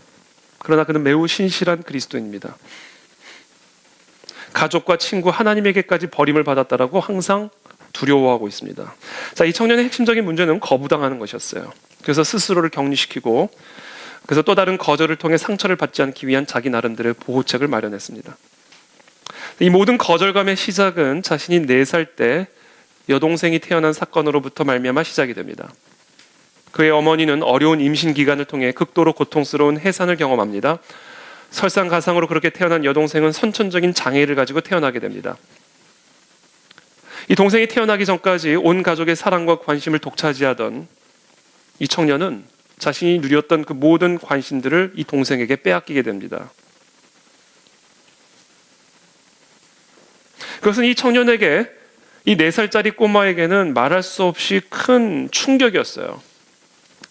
그러나 그는 매우 신실한 그리스도인입니다. 가족과 친구, 하나님에게까지 버림을 받았다라고 항상 두려워하고 있습니다. 자, 이 청년의 핵심적인 문제는 거부당하는 것이었어요. 그래서 스스로를 격리시키고 그래서 또 다른 거절을 통해 상처를 받지 않기 위한 자기 나름대로의 보호책을 마련했습니다. 이 모든 거절감의 시작은 자신이 4살 때 여동생이 태어난 사건으로부터 말미암아 시작이 됩니다. 그의 어머니는 어려운 임신 기간을 통해 극도로 고통스러운 해산을 경험합니다. 설상가상으로 그렇게 태어난 여동생은 선천적인 장애를 가지고 태어나게 됩니다. 이 동생이 태어나기 전까지 온 가족의 사랑과 관심을 독차지하던 이 청년은 자신이 누렸던 그 모든 관심들을 이 동생에게 빼앗기게 됩니다. 그것은 이 청년에게, 이 4살짜리 꼬마에게는 말할 수 없이 큰 충격이었어요.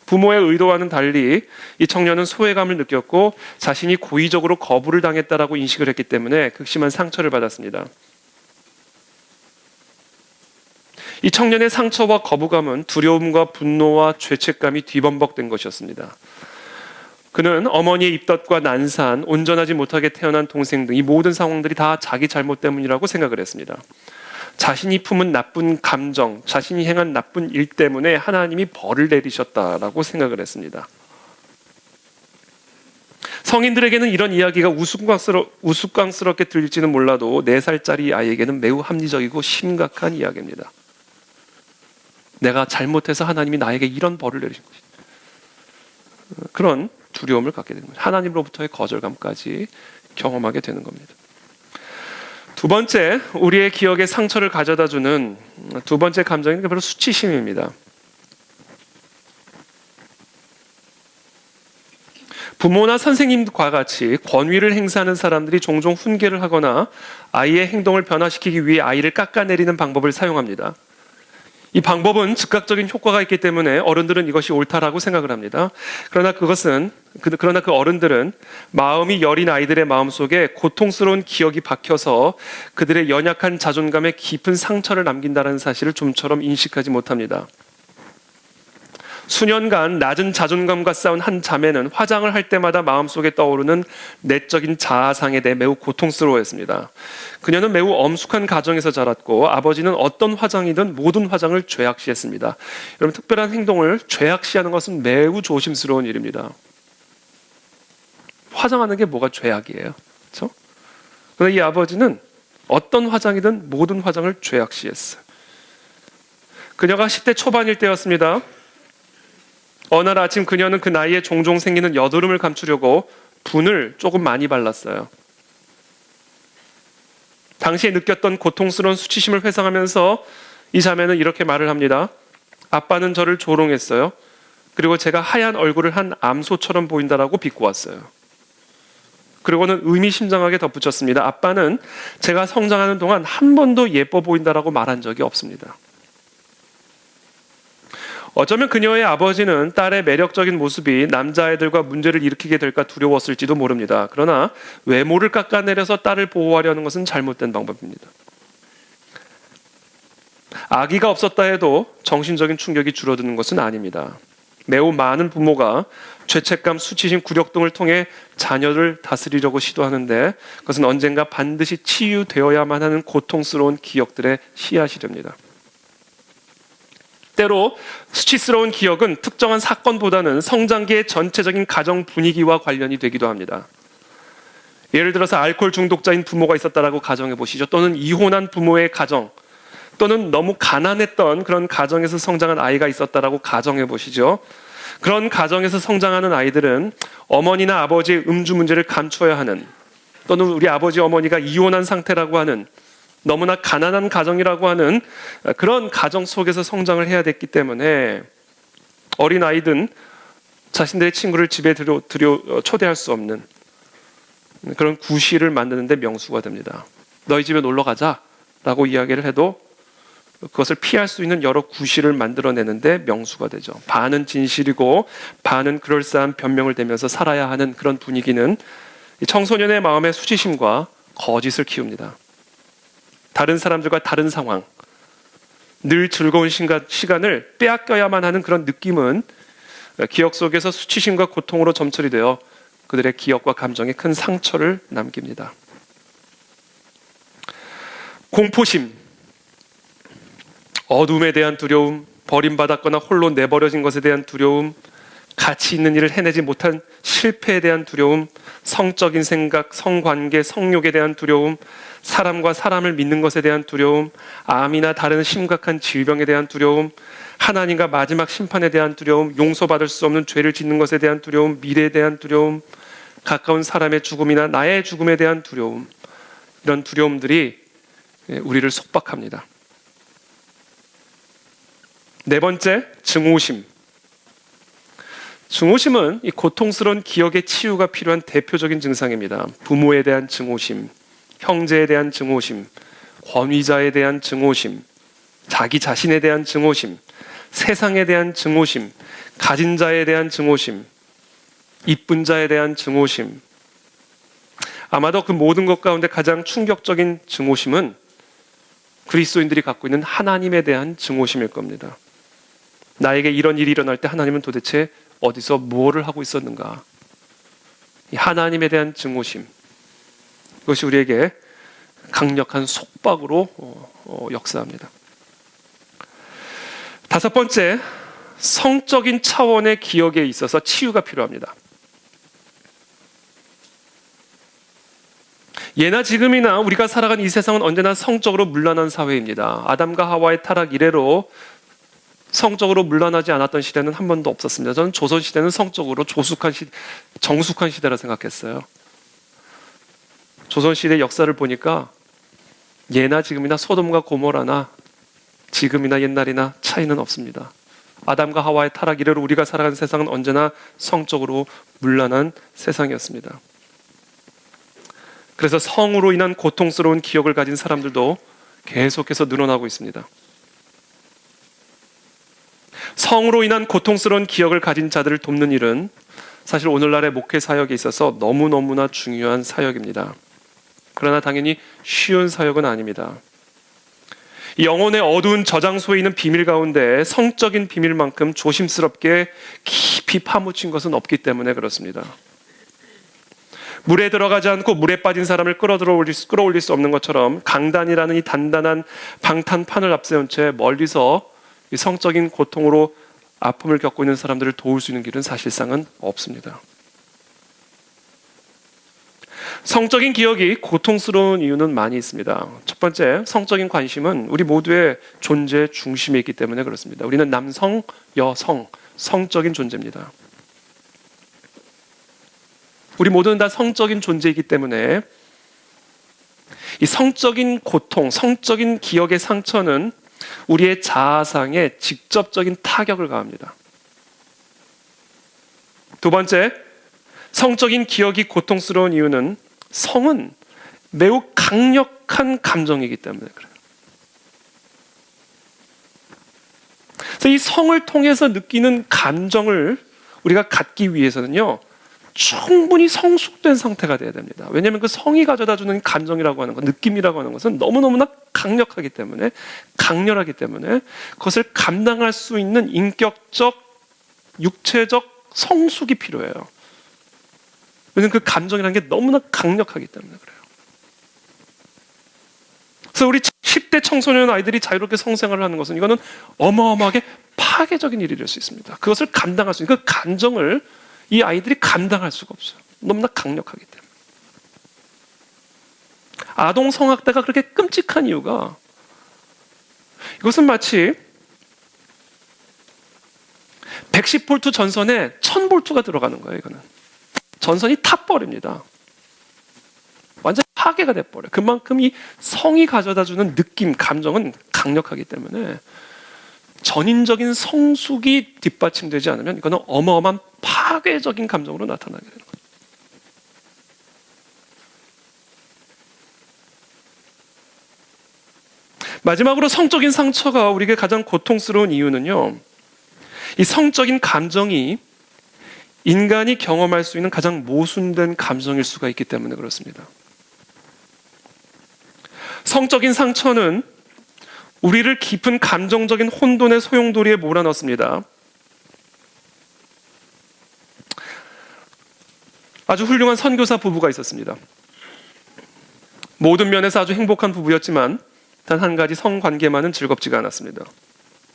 부모의 의도와는 달리 이 청년은 소외감을 느꼈고 자신이 고의적으로 거부를 당했다라고 인식을 했기 때문에 극심한 상처를 받았습니다. 이 청년의 상처와 거부감은 두려움과 분노와 죄책감이 뒤범벅된 것이었습니다. 그는 어머니의 입덧과 난산, 온전하지 못하게 태어난 동생 등 이 모든 상황들이 다 자기 잘못 때문이라고 생각을 했습니다. 자신이 품은 나쁜 감정, 자신이 행한 나쁜 일 때문에 하나님이 벌을 내리셨다라고 생각을 했습니다. 성인들에게는 이런 이야기가 우스꽝스럽게 들릴지는 몰라도 4살짜리 아이에게는 매우 합리적이고 심각한 이야기입니다. 내가 잘못해서 하나님이 나에게 이런 벌을 내리신 것이다. 그런 두려움을 갖게 되는 거죠. 하나님으로부터의 거절감까지 경험하게 되는 겁니다. 두 번째, 우리의 기억에 상처를 가져다주는 두 번째 감정은 바로 수치심입니다. 부모나 선생님과 같이 권위를 행사하는 사람들이 종종 훈계를 하거나 아이의 행동을 변화시키기 위해 아이를 깎아내리는 방법을 사용합니다. 이 방법은 즉각적인 효과가 있기 때문에 어른들은 이것이 옳다라고 생각을 합니다. 그러나 그 어른들은 마음이 여린 아이들의 마음속에 고통스러운 기억이 박혀서 그들의 연약한 자존감에 깊은 상처를 남긴다는 사실을 좀처럼 인식하지 못합니다. 수년간 낮은 자존감과 싸운 한 자매는 화장을 할 때마다 마음속에 떠오르는 내적인 자아상에 대해 매우 고통스러워했습니다. 그녀는 매우 엄숙한 가정에서 자랐고 아버지는 어떤 화장이든 모든 화장을 죄악시했습니다. 여러분, 특별한 행동을 죄악시하는 것은 매우 조심스러운 일입니다. 화장하는 게 뭐가 죄악이에요? 그렇죠? 그런데 이 아버지는 어떤 화장이든 모든 화장을 죄악시했어요. 그녀가 10대 초반일 때였습니다. 어느 날 아침 그녀는 그 나이에 종종 생기는 여드름을 감추려고 분을 조금 많이 발랐어요. 당시에 느꼈던 고통스러운 수치심을 회상하면서 이 자매는 이렇게 말을 합니다. 아빠는 저를 조롱했어요. 그리고 제가 하얀 얼굴을 한 암소처럼 보인다라고 비꼬았어요. 그리고는 의미심장하게 덧붙였습니다. 아빠는 제가 성장하는 동안 한 번도 예뻐 보인다라고 말한 적이 없습니다. 어쩌면 그녀의 아버지는 딸의 매력적인 모습이 남자애들과 문제를 일으키게 될까 두려웠을지도 모릅니다. 그러나 외모를 깎아내려서 딸을 보호하려는 것은 잘못된 방법입니다. 아기가 없었다 해도 정신적인 충격이 줄어드는 것은 아닙니다. 매우 많은 부모가 죄책감, 수치심, 굴욕 등을 통해 자녀를 다스리려고 시도하는데 그것은 언젠가 반드시 치유되어야만 하는 고통스러운 기억들의 씨앗이 됩니다. 때로 수치스러운 기억은 특정한 사건보다는 성장기의 전체적인 가정 분위기와 관련이 되기도 합니다. 예를 들어서 알코올 중독자인 부모가 있었다라고 가정해 보시죠. 또는 이혼한 부모의 가정, 또는 너무 가난했던 그런 가정에서 성장한 아이가 있었다라고 가정해 보시죠. 그런 가정에서 성장하는 아이들은 어머니나 아버지의 음주 문제를 감춰야 하는, 또는 우리 아버지 어머니가 이혼한 상태라고 하는, 너무나 가난한 가정이라고 하는 그런 가정 속에서 성장을 해야 됐기 때문에 어린 아이든 자신들의 친구를 집에 초대할 수 없는 그런 구실을 만드는데 명수가 됩니다. 너희 집에 놀러 가자라고 이야기를 해도 그것을 피할 수 있는 여러 구실을 만들어내는데 명수가 되죠. 반은 진실이고 반은 그럴싸한 변명을 대면서 살아야 하는 그런 분위기는 청소년의 마음에 수치심과 거짓을 키웁니다. 다른 사람들과 다른 상황, 늘 즐거운 시간을 빼앗겨야만 하는 그런 느낌은 기억 속에서 수치심과 고통으로 점철이 되어 그들의 기억과 감정에 큰 상처를 남깁니다. 공포심, 어둠에 대한 두려움, 버림받았거나 홀로 내버려진 것에 대한 두려움, 가치 있는 일을 해내지 못한 실패에 대한 두려움, 성적인 생각, 성관계, 성욕에 대한 두려움, 사람과 사람을 믿는 것에 대한 두려움, 암이나 다른 심각한 질병에 대한 두려움, 하나님과 마지막 심판에 대한 두려움, 용서받을 수 없는 죄를 짓는 것에 대한 두려움, 미래에 대한 두려움, 가까운 사람의 죽음이나 나의 죽음에 대한 두려움, 이런 두려움들이 우리를 속박합니다. 네 번째, 증오심. 증오심은 이 고통스러운 기억의 치유가 필요한 대표적인 증상입니다. 부모에 대한 증오심, 형제에 대한 증오심, 권위자에 대한 증오심, 자기 자신에 대한 증오심, 세상에 대한 증오심, 가진 자에 대한 증오심, 이쁜 자에 대한 증오심. 아마도 그 모든 것 가운데 가장 충격적인 증오심은 그리스도인들이 갖고 있는 하나님에 대한 증오심일 겁니다. 나에게 이런 일이 일어날 때 하나님은 도대체 어디서 무엇을 하고 있었는가? 이 하나님에 대한 증오심, 그것이 우리에게 강력한 속박으로 역사합니다. 다섯 번째, 성적인 차원의 기억에 있어서 치유가 필요합니다. 예나 지금이나 우리가 살아간 이 세상은 언제나 성적으로 문란한 사회입니다. 아담과 하와의 타락 이래로 성적으로 문란하지 않았던 시대는 한 번도 없었습니다. 저는 조선시대는 성적으로 정숙한 시대라 생각했어요. 조선시대 역사를 보니까 예나 지금이나 소돔과 고모라나 지금이나 옛날이나 차이는 없습니다. 아담과 하와의 타락 이래로 우리가 살아간 세상은 언제나 성적으로 문란한 세상이었습니다. 그래서 성으로 인한 고통스러운 기억을 가진 사람들도 계속해서 늘어나고 있습니다. 성으로 인한 고통스러운 기억을 가진 자들을 돕는 일은 사실 오늘날의 목회 사역에 있어서 너무너무나 중요한 사역입니다. 그러나 당연히 쉬운 사역은 아닙니다. 이 영혼의 어두운 저장소에 있는 비밀 가운데 성적인 비밀만큼 조심스럽게 깊이 파묻힌 것은 없기 때문에 그렇습니다. 물에 들어가지 않고 물에 빠진 사람을 끌어올릴 수 없는 것처럼 강단이라는 이 단단한 방탄판을 앞세운 채 멀리서 이 성적인 고통으로 아픔을 겪고 있는 사람들을 도울 수 있는 길은 사실상은 없습니다. 성적인 기억이 고통스러운 이유는 많이 있습니다. 첫 번째, 성적인 관심은 우리 모두의 존재 중심에 있기 때문에 그렇습니다. 우리는 남성, 여성, 성적인 존재입니다. 우리 모두는 다 성적인 존재이기 때문에 이 성적인 고통, 성적인 기억의 상처는 우리의 자아상에 직접적인 타격을 가합니다. 두 번째, 성적인 기억이 고통스러운 이유는 성은 매우 강력한 감정이기 때문에 그래요. 그래서 이 성을 통해서 느끼는 감정을 우리가 갖기 위해서는요, 충분히 성숙된 상태가 돼야 됩니다. 왜냐하면 그 성이 가져다주는 감정이라고 하는 것, 느낌이라고 하는 것은 너무너무나 강력하기 때문에, 강렬하기 때문에 그것을 감당할 수 있는 인격적, 육체적 성숙이 필요해요. 왜냐하면 그 감정이라는 게 너무나 강력하기 때문에 그래요. 그래서 우리 10대 청소년 아이들이 자유롭게 성생활을 하는 것은 이거는 어마어마하게 파괴적인 일이 될 수 있습니다. 그것을 감당할 수 있는 그 감정을 이 아이들이 감당할 수가 없어요. 너무나 강력하기 때문에. 아동 성학대가 그렇게 끔찍한 이유가 이것은 마치 110V 전선에 1000V가 들어가는 거예요. 이거는 전선이 타버립니다. 완전 파괴가 돼버려요. 그만큼 이 성이 가져다주는 느낌, 감정은 강력하기 때문에 전인적인 성숙이 뒷받침되지 않으면 이거는 어마어마한 파괴적인 감정으로 나타나게 되는 거예요. 마지막으로 성적인 상처가 우리에게 가장 고통스러운 이유는요, 이 성적인 감정이 인간이 경험할 수 있는 가장 모순된 감정일 수가 있기 때문에 그렇습니다. 성적인 상처는 우리를 깊은 감정적인 혼돈의 소용돌이에 몰아넣습니다. 아주 훌륭한 선교사 부부가 있었습니다. 모든 면에서 아주 행복한 부부였지만 단 한 가지 성관계만은 즐겁지가 않았습니다.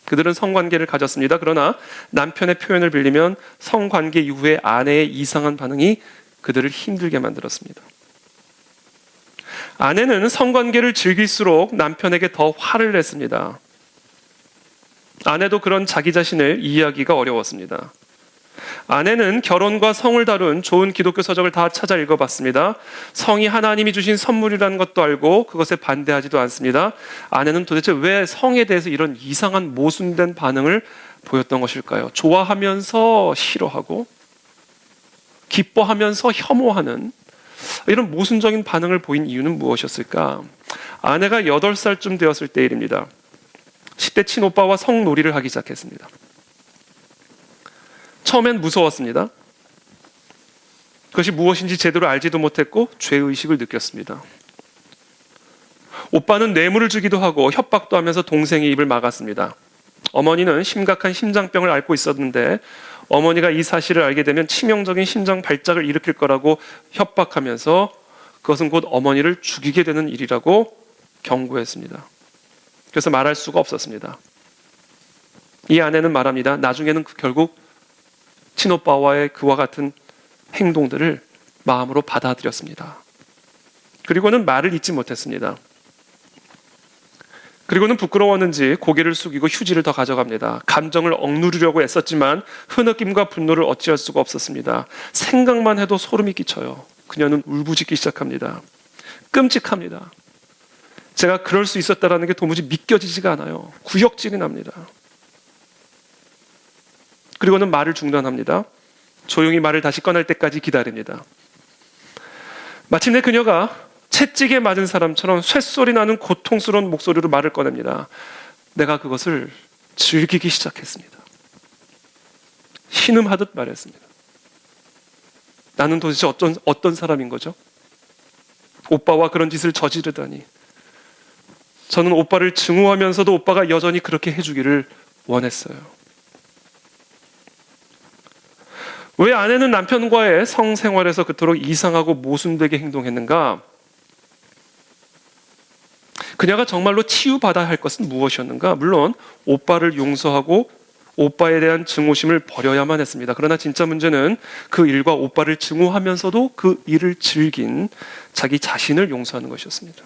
그들은 성관계를 가졌습니다. 그러나 남편의 표현을 빌리면 성관계 이후에 아내의 이상한 반응이 그들을 힘들게 만들었습니다. 아내는 성관계를 즐길수록 남편에게 더 화를 냈습니다. 아내도 그런 자기 자신을 이해하기가 어려웠습니다. 아내는 결혼과 성을 다룬 좋은 기독교 서적을 다 찾아 읽어봤습니다. 성이 하나님이 주신 선물이라는 것도 알고 그것에 반대하지도 않습니다. 아내는 도대체 왜 성에 대해서 이런 이상한 모순된 반응을 보였던 것일까요? 좋아하면서 싫어하고 기뻐하면서 혐오하는 이런 모순적인 반응을 보인 이유는 무엇이었을까? 아내가 8살쯤 되었을 때 일입니다. 10대 친오빠와 성놀이를 하기 시작했습니다. 처음엔 무서웠습니다. 그것이 무엇인지 제대로 알지도 못했고 죄의식을 느꼈습니다. 오빠는 뇌물을 주기도 하고 협박도 하면서 동생의 입을 막았습니다. 어머니는 심각한 심장병을 앓고 있었는데 어머니가 이 사실을 알게 되면 치명적인 심장 발작을 일으킬 거라고 협박하면서 그것은 곧 어머니를 죽이게 되는 일이라고 경고했습니다. 그래서 말할 수가 없었습니다. 이 아내는 말합니다. 나중에는 결국 친오빠와의 그와 같은 행동들을 마음으로 받아들였습니다. 그리고는 말을 잇지 못했습니다. 그리고는 부끄러웠는지 고개를 숙이고 휴지를 더 가져갑니다. 감정을 억누르려고 애썼지만 흐느낌과 분노를 어찌할 수가 없었습니다. 생각만 해도 소름이 끼쳐요. 그녀는 울부짖기 시작합니다. 끔찍합니다. 제가 그럴 수 있었다는 게 도무지 믿겨지지가 않아요. 구역질이 납니다. 그리고는 말을 중단합니다. 조용히 말을 다시 꺼낼 때까지 기다립니다. 마침내 그녀가 채찍에 맞은 사람처럼 쇳소리 나는 고통스러운 목소리로 말을 꺼냅니다. 내가 그것을 즐기기 시작했습니다. 신음하듯 말했습니다. 나는 도대체 어떤 사람인 거죠? 오빠와 그런 짓을 저지르다니. 저는 오빠를 증오하면서도 오빠가 여전히 그렇게 해주기를 원했어요. 왜 아내는 남편과의 성생활에서 그토록 이상하고 모순되게 행동했는가? 그녀가 정말로 치유받아야 할 것은 무엇이었는가? 물론 오빠를 용서하고 오빠에 대한 증오심을 버려야만 했습니다. 그러나 진짜 문제는 그 일과 오빠를 증오하면서도 그 일을 즐긴 자기 자신을 용서하는 것이었습니다.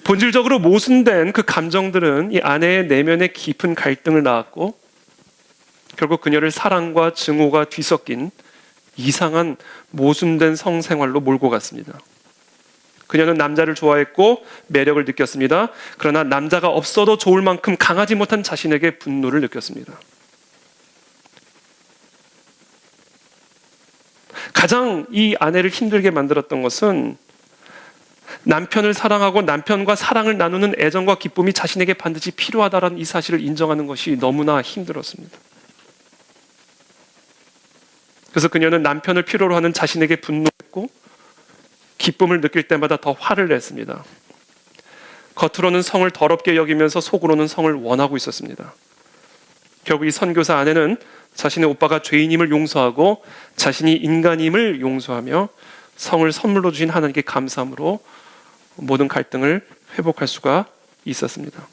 본질적으로 모순된 그 감정들은 이 아내의 내면에 깊은 갈등을 낳았고 결국 그녀를 사랑과 증오가 뒤섞인 이상한 모순된 성생활로 몰고 갔습니다. 그녀는 남자를 좋아했고 매력을 느꼈습니다. 그러나 남자가 없어도 좋을 만큼 강하지 못한 자신에게 분노를 느꼈습니다. 가장 이 아내를 힘들게 만들었던 것은 남편을 사랑하고 남편과 사랑을 나누는 애정과 기쁨이 자신에게 반드시 필요하다는 이 사실을 인정하는 것이 너무나 힘들었습니다. 그래서 그녀는 남편을 필요로 하는 자신에게 분노했고 기쁨을 느낄 때마다 더 화를 냈습니다. 겉으로는 성을 더럽게 여기면서 속으로는 성을 원하고 있었습니다. 결국 이 선교사 아내는 자신의 오빠가 죄인임을 용서하고 자신이 인간임을 용서하며 성을 선물로 주신 하나님께 감사함으로 모든 갈등을 회복할 수가 있었습니다.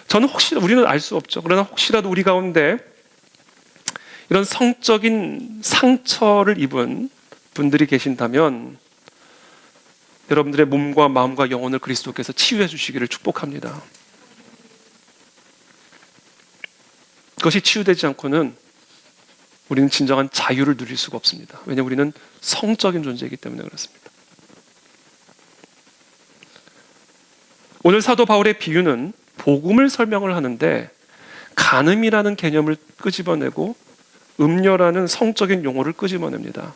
저는 우리는 알 수 없죠. 그러나 혹시라도 우리 가운데 이런 성적인 상처를 입은 분들이 계신다면 여러분들의 몸과 마음과 영혼을 그리스도께서 치유해 주시기를 축복합니다. 그것이 치유되지 않고는 우리는 진정한 자유를 누릴 수가 없습니다. 왜냐하면 우리는 성적인 존재이기 때문에 그렇습니다. 오늘 사도 바울의 비유는 복음을 설명을 하는데 간음이라는 개념을 끄집어내고 음녀라는 성적인 용어를 끄집어냅니다.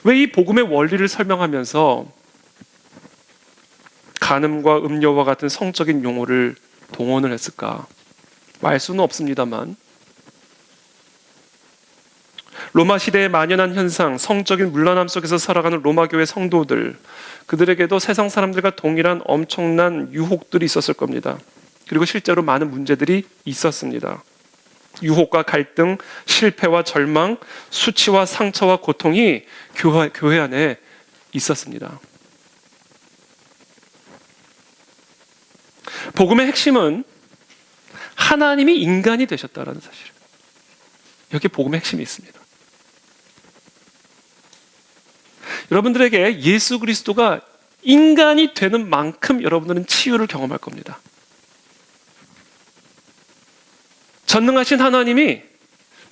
왜 이 복음의 원리를 설명하면서 간음과 음녀와 같은 성적인 용어를 동원을 했을까? 알 수는 없습니다만 로마 시대에 만연한 현상, 성적인 물러남 속에서 살아가는 로마 교회 성도들, 그들에게도 세상 사람들과 동일한 엄청난 유혹들이 있었을 겁니다. 그리고 실제로 많은 문제들이 있었습니다. 유혹과 갈등, 실패와 절망, 수치와 상처와 고통이 교회 안에 있었습니다. 복음의 핵심은 하나님이 인간이 되셨다는 사실. 여기 복음의 핵심이 있습니다. 여러분들에게 예수 그리스도가 인간이 되는 만큼 여러분들은 치유를 경험할 겁니다. 전능하신 하나님이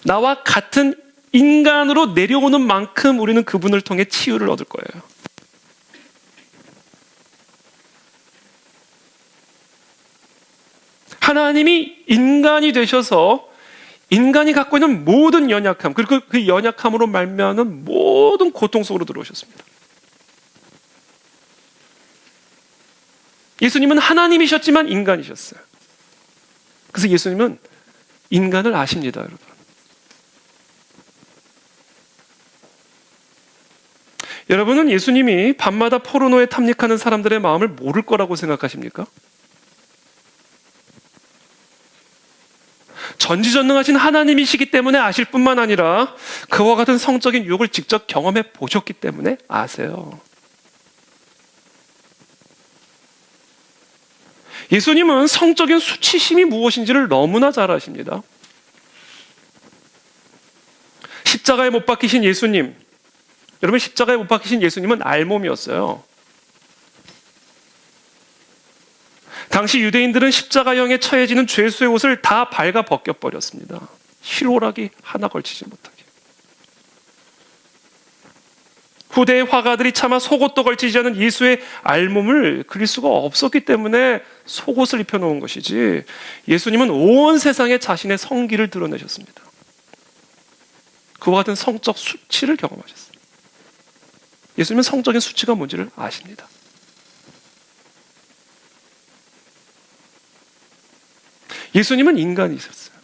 나와 같은 인간으로 내려오는 만큼 우리는 그분을 통해 치유를 얻을 거예요. 하나님이 인간이 되셔서 인간이 갖고 있는 모든 연약함, 그리고 그 연약함으로 말미암은 모든 고통 속으로 들어오셨습니다. 예수님은 하나님이셨지만 인간이셨어요. 그래서 예수님은 인간을 아십니다, 여러분. 여러분은 예수님이 밤마다 포르노에 탐닉하는 사람들의 마음을 모를 거라고 생각하십니까? 전지전능하신 하나님이시기 때문에 아실 뿐만 아니라 그와 같은 성적인 유혹을 직접 경험해 보셨기 때문에 아세요. 예수님은 성적인 수치심이 무엇인지를 너무나 잘 아십니다. 십자가에 못 박히신 예수님, 여러분 십자가에 못 박히신 예수님은 알몸이었어요. 당시 유대인들은 십자가형에 처해지는 죄수의 옷을 다 발가 벗겨버렸습니다. 실오라기 하나 걸치지 못하게. 후대의 화가들이 차마 속옷도 걸치지 않은 예수의 알몸을 그릴 수가 없었기 때문에 속옷을 입혀놓은 것이지, 예수님은 온 세상에 자신의 성기를 드러내셨습니다. 그와 같은 성적 수치를 경험하셨어요. 예수님은 성적인 수치가 뭔지를 아십니다. 예수님은 인간이셨어요.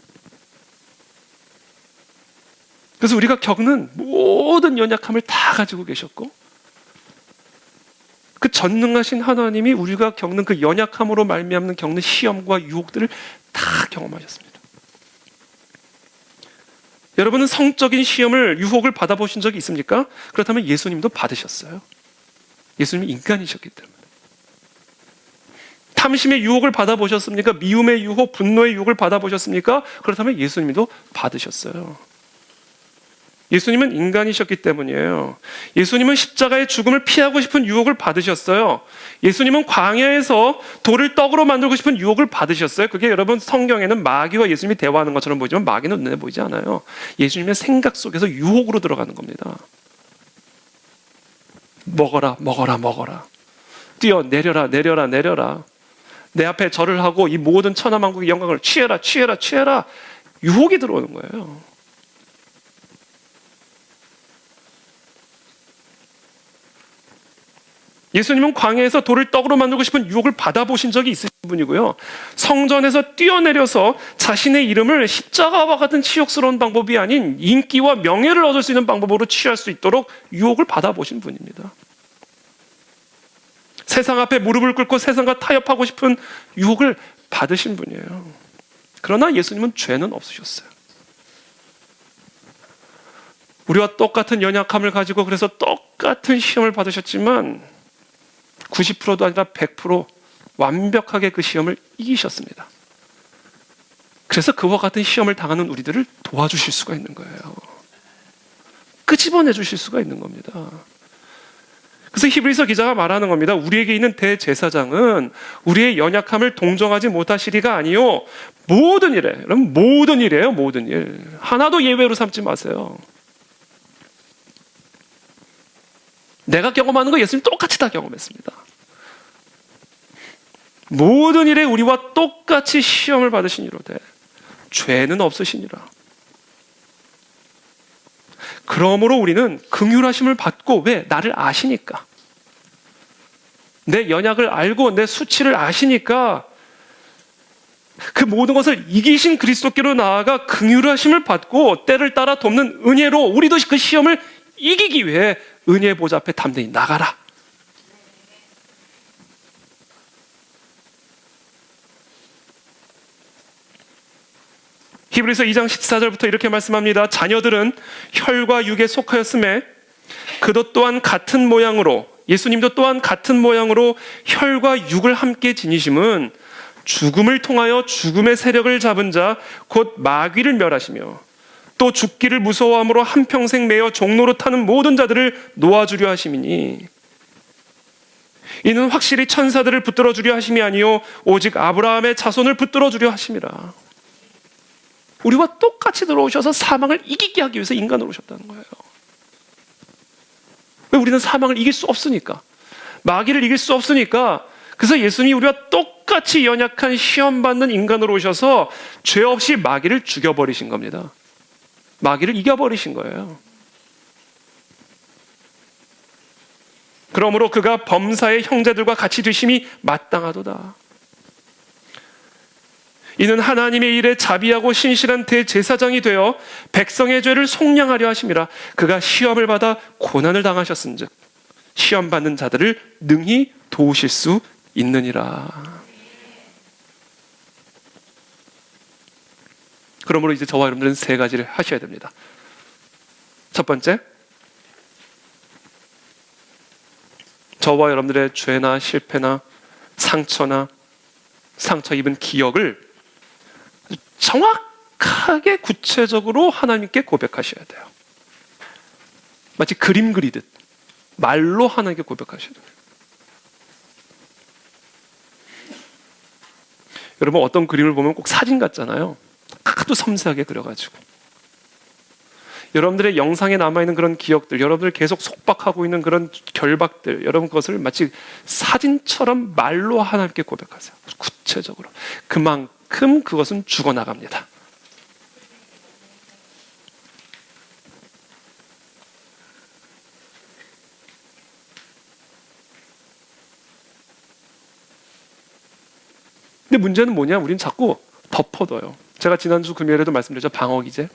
그래서 우리가 겪는 모든 연약함을 다 가지고 계셨고, 그 전능하신 하나님이 우리가 겪는 그 연약함으로 말미암는 겪는 시험과 유혹들을 다 경험하셨습니다. 여러분은 성적인 시험을, 유혹을 받아보신 적이 있습니까? 그렇다면 예수님도 받으셨어요. 예수님이 인간이셨기 때문에. 탐심의 유혹을 받아보셨습니까? 미움의 유혹, 분노의 유혹을 받아보셨습니까? 그렇다면 예수님도 받으셨어요. 예수님은 인간이셨기 때문이에요. 예수님은 십자가의 죽음을 피하고 싶은 유혹을 받으셨어요. 예수님은 광야에서 돌을 떡으로 만들고 싶은 유혹을 받으셨어요. 그게 여러분 성경에는 마귀와 예수님이 대화하는 것처럼 보이지만 마귀는 눈에 보이지 않아요. 예수님의 생각 속에서 유혹으로 들어가는 겁니다. 먹어라, 먹어라, 먹어라. 뛰어, 내려라, 내려라, 내려라. 내 앞에 절을 하고 이 모든 천하만국의 영광을 취해라, 취해라, 취해라. 유혹이 들어오는 거예요. 예수님은 광야에서 돌을 떡으로 만들고 싶은 유혹을 받아보신 적이 있으신 분이고요. 성전에서 뛰어내려서 자신의 이름을 십자가와 같은 치욕스러운 방법이 아닌 인기와 명예를 얻을 수 있는 방법으로 취할 수 있도록 유혹을 받아보신 분입니다. 세상 앞에 무릎을 꿇고 세상과 타협하고 싶은 유혹을 받으신 분이에요. 그러나 예수님은 죄는 없으셨어요. 우리와 똑같은 연약함을 가지고 그래서 똑같은 시험을 받으셨지만 90%도 아니라 100% 완벽하게 그 시험을 이기셨습니다. 그래서 그와 같은 시험을 당하는 우리들을 도와주실 수가 있는 거예요. 끄집어내 주실 수가 있는 겁니다. 그래서 히브리서 기자가 말하는 겁니다. 우리에게 있는 대제사장은 우리의 연약함을 동정하지 못하시리가 아니요 모든 일에, 여러분 모든 일이에요. 모든 일. 하나도 예외로 삼지 마세요. 내가 경험하는 거 예수님 똑같이 다 경험했습니다. 모든 일에 우리와 똑같이 시험을 받으시니로되 죄는 없으시니라. 그러므로 우리는 긍휼하심을 받고, 왜? 나를 아시니까. 내 연약을 알고 내 수치를 아시니까 그 모든 것을 이기신 그리스도께로 나아가 긍휼하심을 받고 때를 따라 돕는 은혜로 우리도 그 시험을 이기기 위해 은혜의 보좌 앞에 담대히 나가라. 히브리서 2장 14절부터 이렇게 말씀합니다. 자녀들은 혈과 육에 속하였음에 그도 또한 같은 모양으로, 예수님도 또한 같은 모양으로 혈과 육을 함께 지니심은 죽음을 통하여 죽음의 세력을 잡은 자 곧 마귀를 멸하시며 또 죽기를 무서워함으로 한평생 매여 종로로 타는 모든 자들을 놓아주려 하심이니, 이는 확실히 천사들을 붙들어 주려 하심이 아니요 오직 아브라함의 자손을 붙들어 주려 하심이라. 우리와 똑같이 들어오셔서 사망을 이기게 하기 위해서 인간으로 오셨다는 거예요. 왜? 우리는 사망을 이길 수 없으니까, 마귀를 이길 수 없으니까. 그래서 예수님이 우리와 똑같이 연약한 시험받는 인간으로 오셔서 죄 없이 마귀를 죽여버리신 겁니다. 마귀를 이겨버리신 거예요. 그러므로 그가 범사의 형제들과 같이 되심이 마땅하도다. 이는 하나님의 일에 자비하고 신실한 대제사장이 되어 백성의 죄를 속량하려 하심이라. 그가 시험을 받아 고난을 당하셨은즉 시험 받는 자들을 능히 도우실 수 있느니라. 그러므로 이제 저와 여러분들은 세 가지를 하셔야 됩니다. 첫 번째, 저와 여러분들의 죄나 실패나 상처나 상처 입은 기억을 정확하게 구체적으로 하나님께 고백하셔야 돼요. 마치 그림 그리듯 말로 하나님께 고백하셔야 돼요. 여러분, 어떤 그림을 보면 꼭 사진 같잖아요. 하도 섬세하게 그려가지고 여러분들의 영상에 남아있는 그런 기억들, 여러분들 계속 속박하고 있는 그런 결박들, 여러분 그것을 마치 사진처럼 말로 하나님께 고백하세요. 구체적으로. 그만큼 그것은 죽어나갑니다. 근데 문제는 뭐냐? 우린 자꾸 덮어둬요. 제가 지난주 금요일에도 말씀드렸죠. 방어기제.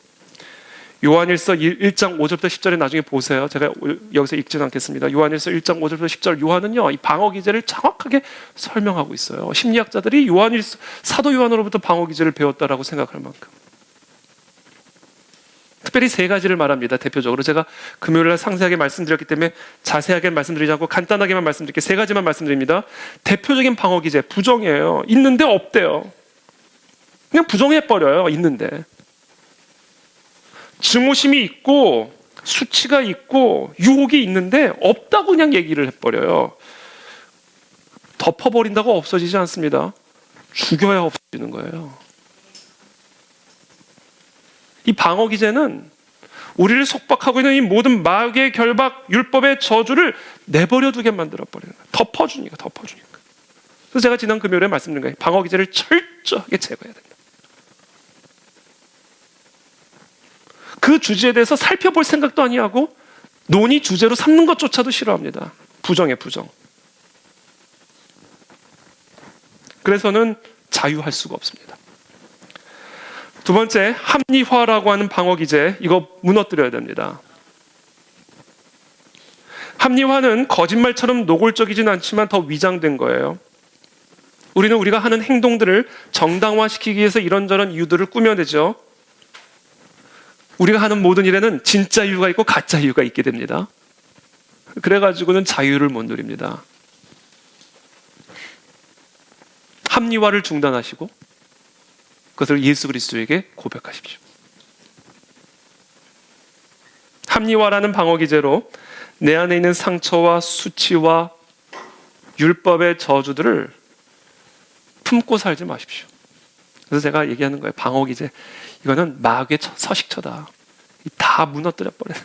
요한일서 1장 5절부터 10절에 나중에 보세요. 제가 여기서 읽지는 않겠습니다. 요한일서 1장 5절부터 10절, 요한은요, 이 방어기제를 정확하게 설명하고 있어요. 심리학자들이 사도 요한으로부터 방어기제를 배웠다라고 생각할 만큼. 특별히 세 가지를 말합니다. 대표적으로 제가 금요일날 상세하게 말씀드렸기 때문에 자세하게 말씀드리지 않고 간단하게만 말씀드릴게요. 세 가지만 말씀드립니다. 대표적인 방어기제, 부정이에요. 있는데 없대요. 그냥 부정해버려요. 있는데. 증오심이 있고 수치가 있고 유혹이 있는데 없다고 그냥 얘기를 해버려요. 덮어버린다고 없어지지 않습니다. 죽여야 없어지는 거예요. 이 방어기제는 우리를 속박하고 있는 이 모든 마귀의 결박, 율법의 저주를 내버려 두게 만들어버리는 거예요. 덮어주니까. 그래서 제가 지난 금요일에 말씀드린 거예요. 방어기제를 철저하게 제거해야 된다. 그 주제에 대해서 살펴볼 생각도 아니하고 논의 주제로 삼는 것조차도 싫어합니다. 부정. 그래서는 자유할 수가 없습니다. 두 번째, 합리화라고 하는 방어기제, 이거 무너뜨려야 됩니다. 합리화는 거짓말처럼 노골적이진 않지만 더 위장된 거예요. 우리는 우리가 하는 행동들을 정당화시키기 위해서 이런저런 이유들을 꾸며내죠. 우리가 하는 모든 일에는 진짜 이유가 있고 가짜 이유가 있게 됩니다. 그래가지고는 자유를 못 누립니다. 합리화를 중단하시고 그것을 예수 그리스도에게 고백하십시오. 합리화라는 방어기제로 내 안에 있는 상처와 수치와 율법의 저주들을 품고 살지 마십시오. 그래서 제가 얘기하는 거예요. 방어기제. 이거는 마귀의 서식처다. 다 무너뜨려 버려요.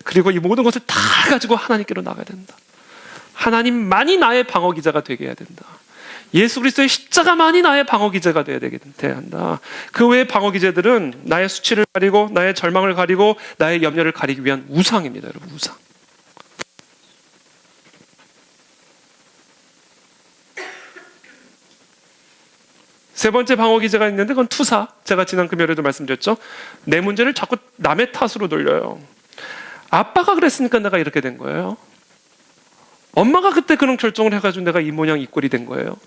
그리고 이 모든 것을 다 가지고 하나님께로 나가야 된다. 하나님만이 나의 방어기제가 되게 해야 된다. 예수 그리스도의 십자가만이 나의 방어기제가 되어야 한다. 그 외의 방어기제들은 나의 수치를 가리고 나의 절망을 가리고 나의 염려를 가리기 위한 우상입니다. 여러분, 우상. 세 번째 방어기제가 있는데 그건 투사. 제가 지난 금요일에도 말씀드렸죠. 내 문제를 자꾸 남의 탓으로 돌려요. 아빠가 그랬으니까 내가 이렇게 된 거예요. 엄마가 그때 그런 결정을 해가지고 내가 이 모양 이 꼴이 된 거예요.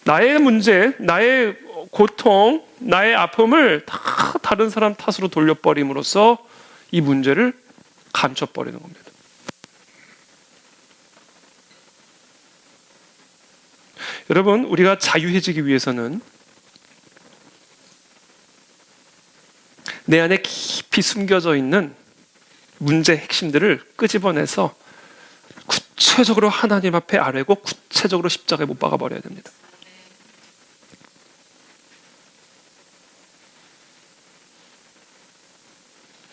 나의 문제, 나의 고통, 나의 아픔을 다 다른 사람 탓으로 돌려버림으로써 이 문제를 감춰버리는 겁니다. 여러분, 우리가 자유해지기 위해서는 내 안에 깊이 숨겨져 있는 문제의 핵심들을 끄집어내서 구체적으로 하나님 앞에 아뢰고 구체적으로 십자가에 못 박아버려야 됩니다.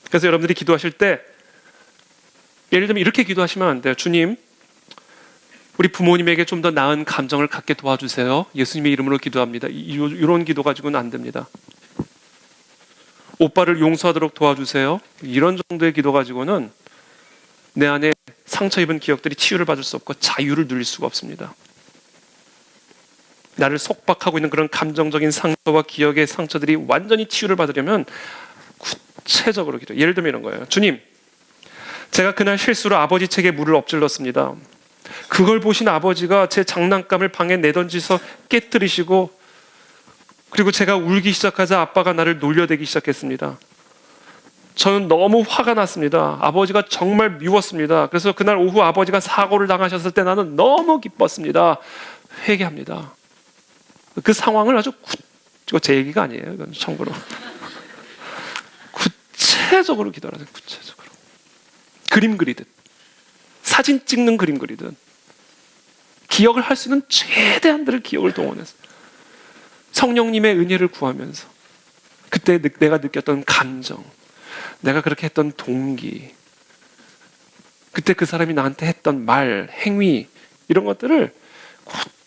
그래서 여러분들이 기도하실 때 예를 들면 이렇게 기도하시면 안 돼요. 주님, 우리 부모님에게 좀 더 나은 감정을 갖게 도와주세요. 예수님의 이름으로 기도합니다. 이런 기도 가지고는 안 됩니다. 오빠를 용서하도록 도와주세요. 이런 정도의 기도 가지고는 내 안에 상처 입은 기억들이 치유를 받을 수 없고 자유를 누릴 수가 없습니다. 나를 속박하고 있는 그런 감정적인 상처와 기억의 상처들이 완전히 치유를 받으려면 구체적으로 기도. 예를 들면 이런 거예요. 주님, 제가 그날 실수로 아버지 책에 물을 엎질렀습니다. 그걸 보신 아버지가 제 장난감을 방에 내던지서 깨뜨리시고, 그리고 제가 울기 시작하자 아빠가 나를 놀려대기 시작했습니다. 저는 너무 화가 났습니다. 아버지가 정말 미웠습니다. 그래서 그날 오후 아버지가 사고를 당하셨을 때 나는 너무 기뻤습니다. 회개합니다. 그 상황을 아주 이거 제 얘기가 아니에요. 이건 참고로 구체적으로 기도하세요. 구체적으로 그림 그리듯, 사진 찍는 그림 그리듯, 기억을 할 수 있는 최대한들을 기억을 동원해서 성령님의 은혜를 구하면서 그때 내가 느꼈던 감정, 내가 그렇게 했던 동기, 그때 그 사람이 나한테 했던 말, 행위, 이런 것들을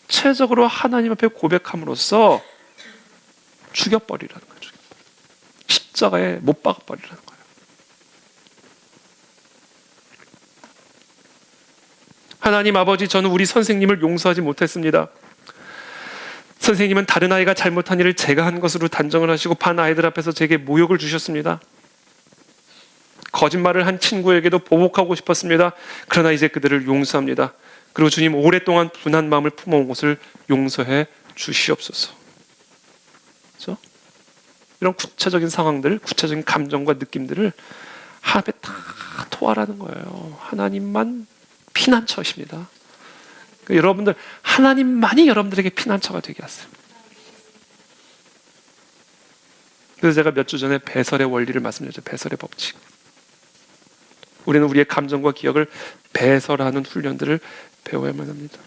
구체적으로 하나님 앞에 고백함으로써 죽여버리라는 거죠. 십자가에 못 박아버리라는 거예요. 하나님 아버지, 저는 우리 선생님을 용서하지 못했습니다. 선생님은 다른 아이가 잘못한 일을 제가 한 것으로 단정을 하시고 반 아이들 앞에서 제게 모욕을 주셨습니다. 거짓말을 한 친구에게도 보복하고 싶었습니다. 그러나 이제 그들을 용서합니다. 그리고 주님, 오랫동안 분한 마음을 품어온 것을 용서해 주시옵소서. 그렇죠? 이런 구체적인 상황들, 구체적인 감정과 느낌들을 하나님에 다 토하라는 거예요. 하나님만 피난처십니다. 그러니까 여러분들, 하나님만이 여러분들에게 피난처가 되게 하세요. 그래서 제가 몇 주 전에 배설의 원리를 말씀드렸죠. 배설의 법칙. 우리는 우리의 감정과 기억을 배설하는 훈련들을 배워야만 합니다.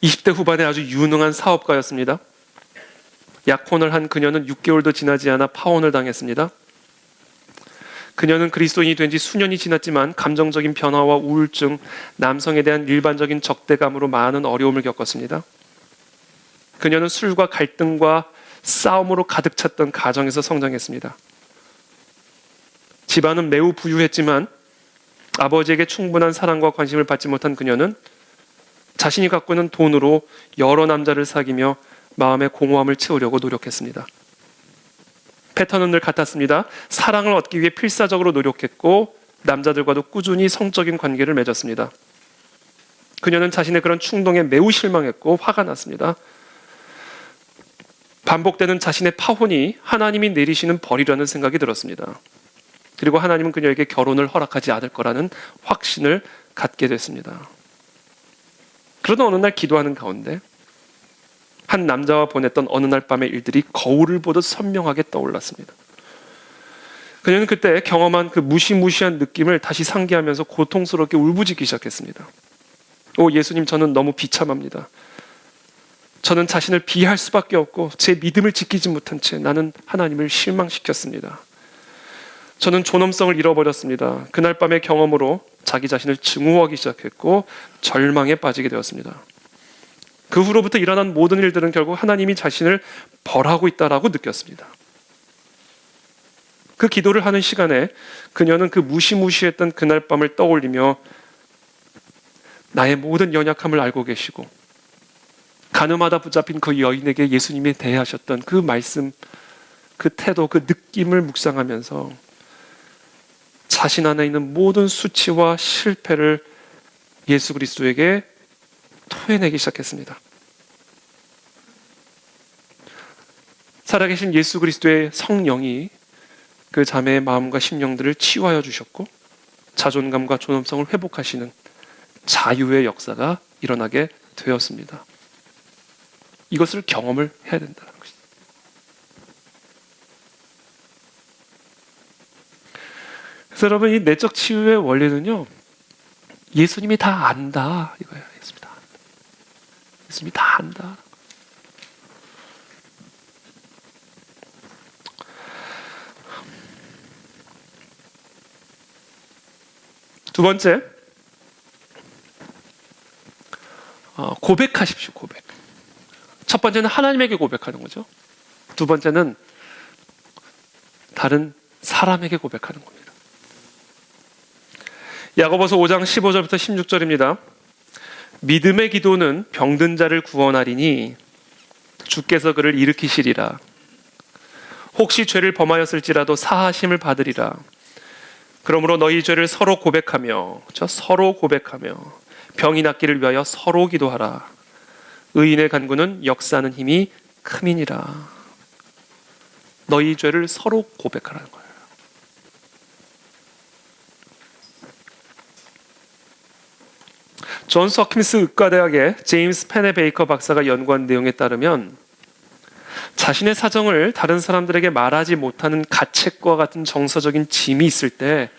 (20대) 후반에 아주 유능한 사업가였습니다. 약혼을 한 그녀는 6개월도 지나지 않아 파혼을 당했습니다. 그녀는 그리스도인이 된 지 수년이 지났지만 감정적인 변화와 우울증, 남성에 대한 일반적인 적대감으로 많은 어려움을 겪었습니다. 그녀는 술과 갈등과 싸움으로 가득 찼던 가정에서 성장했습니다. 집안은 매우 부유했지만 아버지에게 충분한 사랑과 관심을 받지 못한 그녀는 자신이 갖고 있는 돈으로 여러 남자를 사귀며 마음의 공허함을 채우려고 노력했습니다. 패턴은 늘 같았습니다. 사랑을 얻기 위해 필사적으로 노력했고 남자들과도 꾸준히 성적인 관계를 맺었습니다. 그녀는 자신의 그런 충동에 매우 실망했고 화가 났습니다. 반복되는 자신의 파혼이 하나님이 내리시는 벌이라는 생각이 들었습니다. 그리고 하나님은 그녀에게 결혼을 허락하지 않을 거라는 확신을 갖게 됐습니다. 그러던 어느 날 기도하는 가운데 한 남자와 보냈던 어느 날 밤의 일들이 거울을 보듯 선명하게 떠올랐습니다. 그녀는 그때 경험한 그 무시무시한 느낌을 다시 상기하면서 고통스럽게 울부짖기 시작했습니다. 오 예수님, 저는 너무 비참합니다. 저는 자신을 비할 수밖에 없고 제 믿음을 지키지 못한 채 나는 하나님을 실망시켰습니다. 저는 존엄성을 잃어버렸습니다. 그날 밤의 경험으로 자기 자신을 증오하기 시작했고 절망에 빠지게 되었습니다. 그 후로부터 일어난 모든 일들은 결국 하나님이 자신을 벌하고 있다라고 느꼈습니다. 그 기도를 하는 시간에 그녀는 그 무시무시했던 그날 밤을 떠올리며 나의 모든 연약함을 알고 계시고 가늠하다 붙잡힌 그 여인에게 예수님이 대하셨던 그 말씀, 그 태도, 그 느낌을 묵상하면서 자신 안에 있는 모든 수치와 실패를 예수 그리스도에게 토해내기 시작했습니다. 살아계신 예수 그리스도의 성령이 그 자매의 마음과 심령들을 치유하여 주셨고 자존감과 존엄성을 회복하시는 자유의 역사가 일어나게 되었습니다. 이것을 경험을 해야 된다는 것이죠. 그래서 여러분, 이 내적 치유의 원리는요, 예수님이 다 안다 이거예요. 예수님이 다 안다. 두 번째, 고백하십시오. 고백. 첫 번째는 하나님에게 고백하는 거죠. 두 번째는 다른 사람에게 고백하는 겁니다. 야고보서 5장 15절부터 16절입니다. 믿음의 기도는 병든 자를 구원하리니 주께서 그를 일으키시리라. 혹시 죄를 범하였을지라도 사하심을 받으리라. 그러므로 너희 죄를 서로 고백하며 병이 낫기를 위하여 서로 기도하라. 의인의 간구는 역사하는 힘이 큼이니라. 너희 죄를 서로 고백하라는 거예요. 존스 홉킨스 의과대학의 제임스 페네베이커 박사가 연구한 내용에 따르면 자신의 사정을 다른 사람들에게 말하지 못하는 가책과 같은 정서적인 짐이 있을 때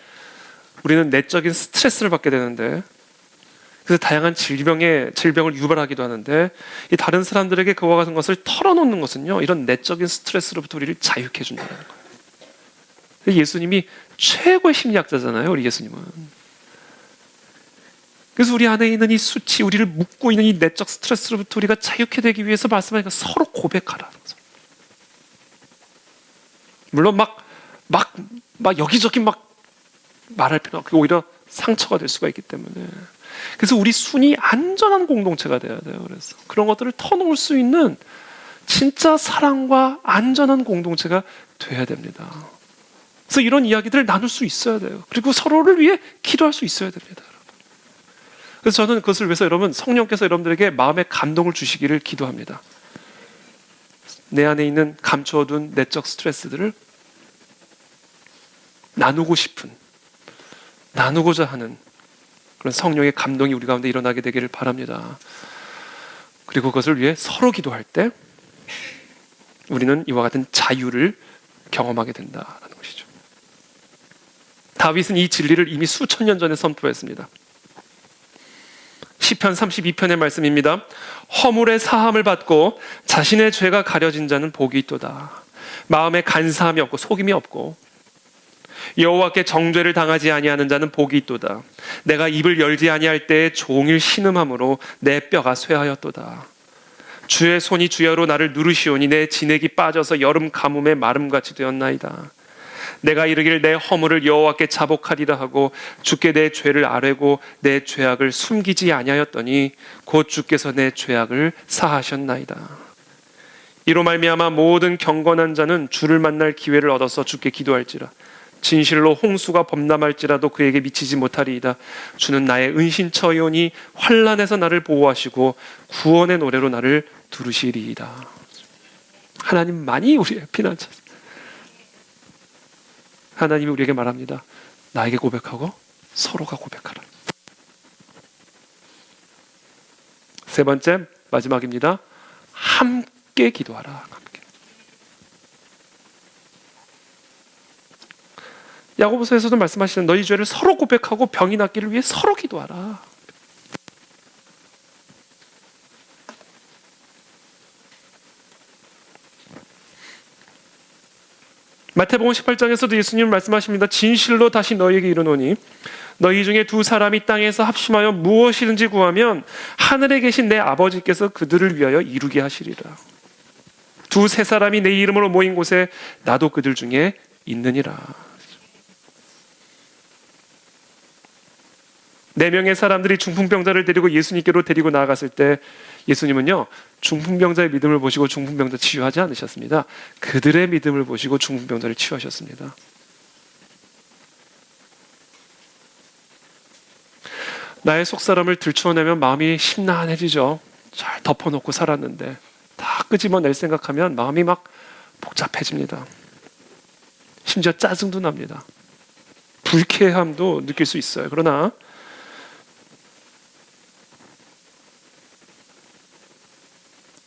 우리는 내적인 스트레스를 받게 되는데, 그래서 다양한 질병을 유발하기도 하는데, 이 다른 사람들에게 그와 같은 것을 털어놓는 것은요, 이런 내적인 스트레스로부터 우리를 자유케 해준다는 거예요. 예수님이 최고의 심리학자잖아요, 우리 예수님은. 그래서 우리 안에 있는 이 수치, 우리를 묶고 있는 이 내적 스트레스로부터 우리가 자유케 되기 위해서 말씀하니까 서로 고백하라는 거죠. 물론 막 여기저기 말할 필요는 없고 오히려 상처가 될 수가 있기 때문에, 그래서 우리 순이 안전한 공동체가 돼야 돼요. 그래서 그런 것들을 터놓을 수 있는 진짜 사랑과 안전한 공동체가 돼야 됩니다. 그래서 이런 이야기들을 나눌 수 있어야 돼요. 그리고 서로를 위해 기도할 수 있어야 됩니다. 그래서 저는 그것을 위해서 여러분, 성령께서 여러분들에게 마음의 감동을 주시기를 기도합니다. 내 안에 있는 감춰둔 내적 스트레스들을 나누고자 하는 그런 성령의 감동이 우리 가운데 일어나게 되기를 바랍니다. 그리고 그것을 위해 서로 기도할 때 우리는 이와 같은 자유를 경험하게 된다는 것이죠. 다윗은 이 진리를 이미 수천 년 전에 선포했습니다. 시편 32편의 말씀입니다. 허물의 사함을 받고 자신의 죄가 가려진 자는 복이 있도다. 마음에 간사함이 없고 속임이 없고 여호와께 정죄를 당하지 아니하는 자는 복이 있도다. 내가 입을 열지 아니할 때에 종일 신음함으로 내 뼈가 쇠하였도다. 주의 손이 주야로 나를 누르시오니 내 진액이 빠져서 여름 가뭄에 마름같이 되었나이다. 내가 이르기를 내 허물을 여호와께 자복하리라 하고 주께 내 죄를 아뢰고 내 죄악을 숨기지 아니하였더니 곧 주께서 내 죄악을 사하셨나이다. 이로 말미암아 모든 경건한 자는 주를 만날 기회를 얻어서 주께 기도할지라. 진실로 홍수가 범람할지라도 그에게 미치지 못하리이다. 주는 나의 은신처이오니 환난에서 나를 보호하시고 구원의 노래로 나를 두르시리이다. 하나님만이 우리의 피난처. 하나님이 우리에게 말합니다. 나에게 고백하고 서로가 고백하라. 세 번째, 마지막입니다. 함께 기도하라. 함께. 야고보서에서도 말씀하시는 너희 죄를 서로 고백하고 병이 낫기를 위해 서로 기도하라. 마태복음 18장에서도 예수님 말씀하십니다. 진실로 다시 너희에게 이르노니 너희 중에 두 사람이 땅에서 합심하여 무엇이든지 구하면 하늘에 계신 내 아버지께서 그들을 위하여 이루게 하시리라. 두세 사람이 내 이름으로 모인 곳에 나도 그들 중에 있느니라. 4명의 사람들이 중풍병자를 데리고 예수님께로 데리고 나아갔을 때 예수님은요, 중풍병자의 믿음을 보시고 중풍병자 치유하지 않으셨습니다. 그들의 믿음을 보시고 중풍병자를 치유하셨습니다. 나의 속사람을 들추어내면 마음이 심란해지죠. 잘 덮어놓고 살았는데 다 끄집어낼 생각하면 마음이 막 복잡해집니다. 심지어 짜증도 납니다. 불쾌함도 느낄 수 있어요. 그러나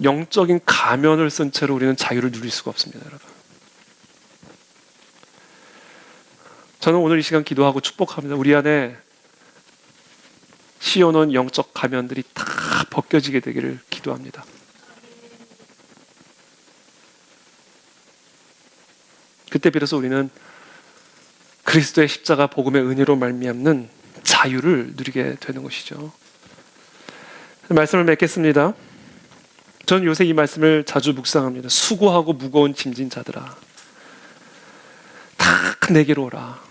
영적인 가면을 쓴 채로 우리는 자유를 누릴 수가 없습니다, 여러분. 저는 오늘 이 시간 기도하고 축복합니다. 우리 안에 씌워놓은 영적 가면들이 다 벗겨지게 되기를 기도합니다. 그때 비로소 우리는 그리스도의 십자가 복음의 은혜로 말미암는 자유를 누리게 되는 것이죠. 말씀을 맺겠습니다. 저는 요새 이 말씀을 자주 묵상합니다. 수고하고 무거운 짐진 자들아, 다 내게로 오라.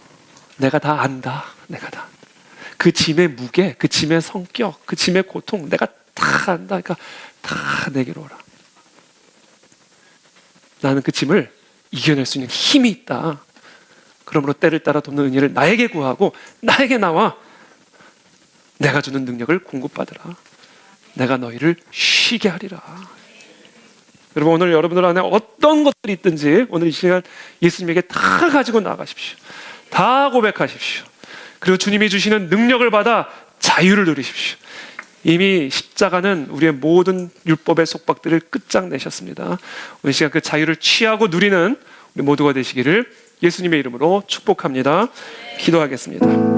내가 다 안다. 내가 다. 그 짐의 무게, 그 짐의 성격, 그 짐의 고통 내가 다 안다. 그러니까 다 내게로 오라. 나는 그 짐을 이겨낼 수 있는 힘이 있다. 그러므로 때를 따라 돕는 은혜를 나에게 구하고 나에게 나와 내가 주는 능력을 공급받으라. 내가 너희를 쉬게 하리라. 여러분, 오늘 여러분들 안에 어떤 것들이 있든지 오늘 이 시간 예수님에게 다 가지고 나가십시오. 다 고백하십시오. 그리고 주님이 주시는 능력을 받아 자유를 누리십시오. 이미 십자가는 우리의 모든 율법의 속박들을 끝장내셨습니다. 오늘 시간 그 자유를 취하고 누리는 우리 모두가 되시기를 예수님의 이름으로 축복합니다. 기도하겠습니다.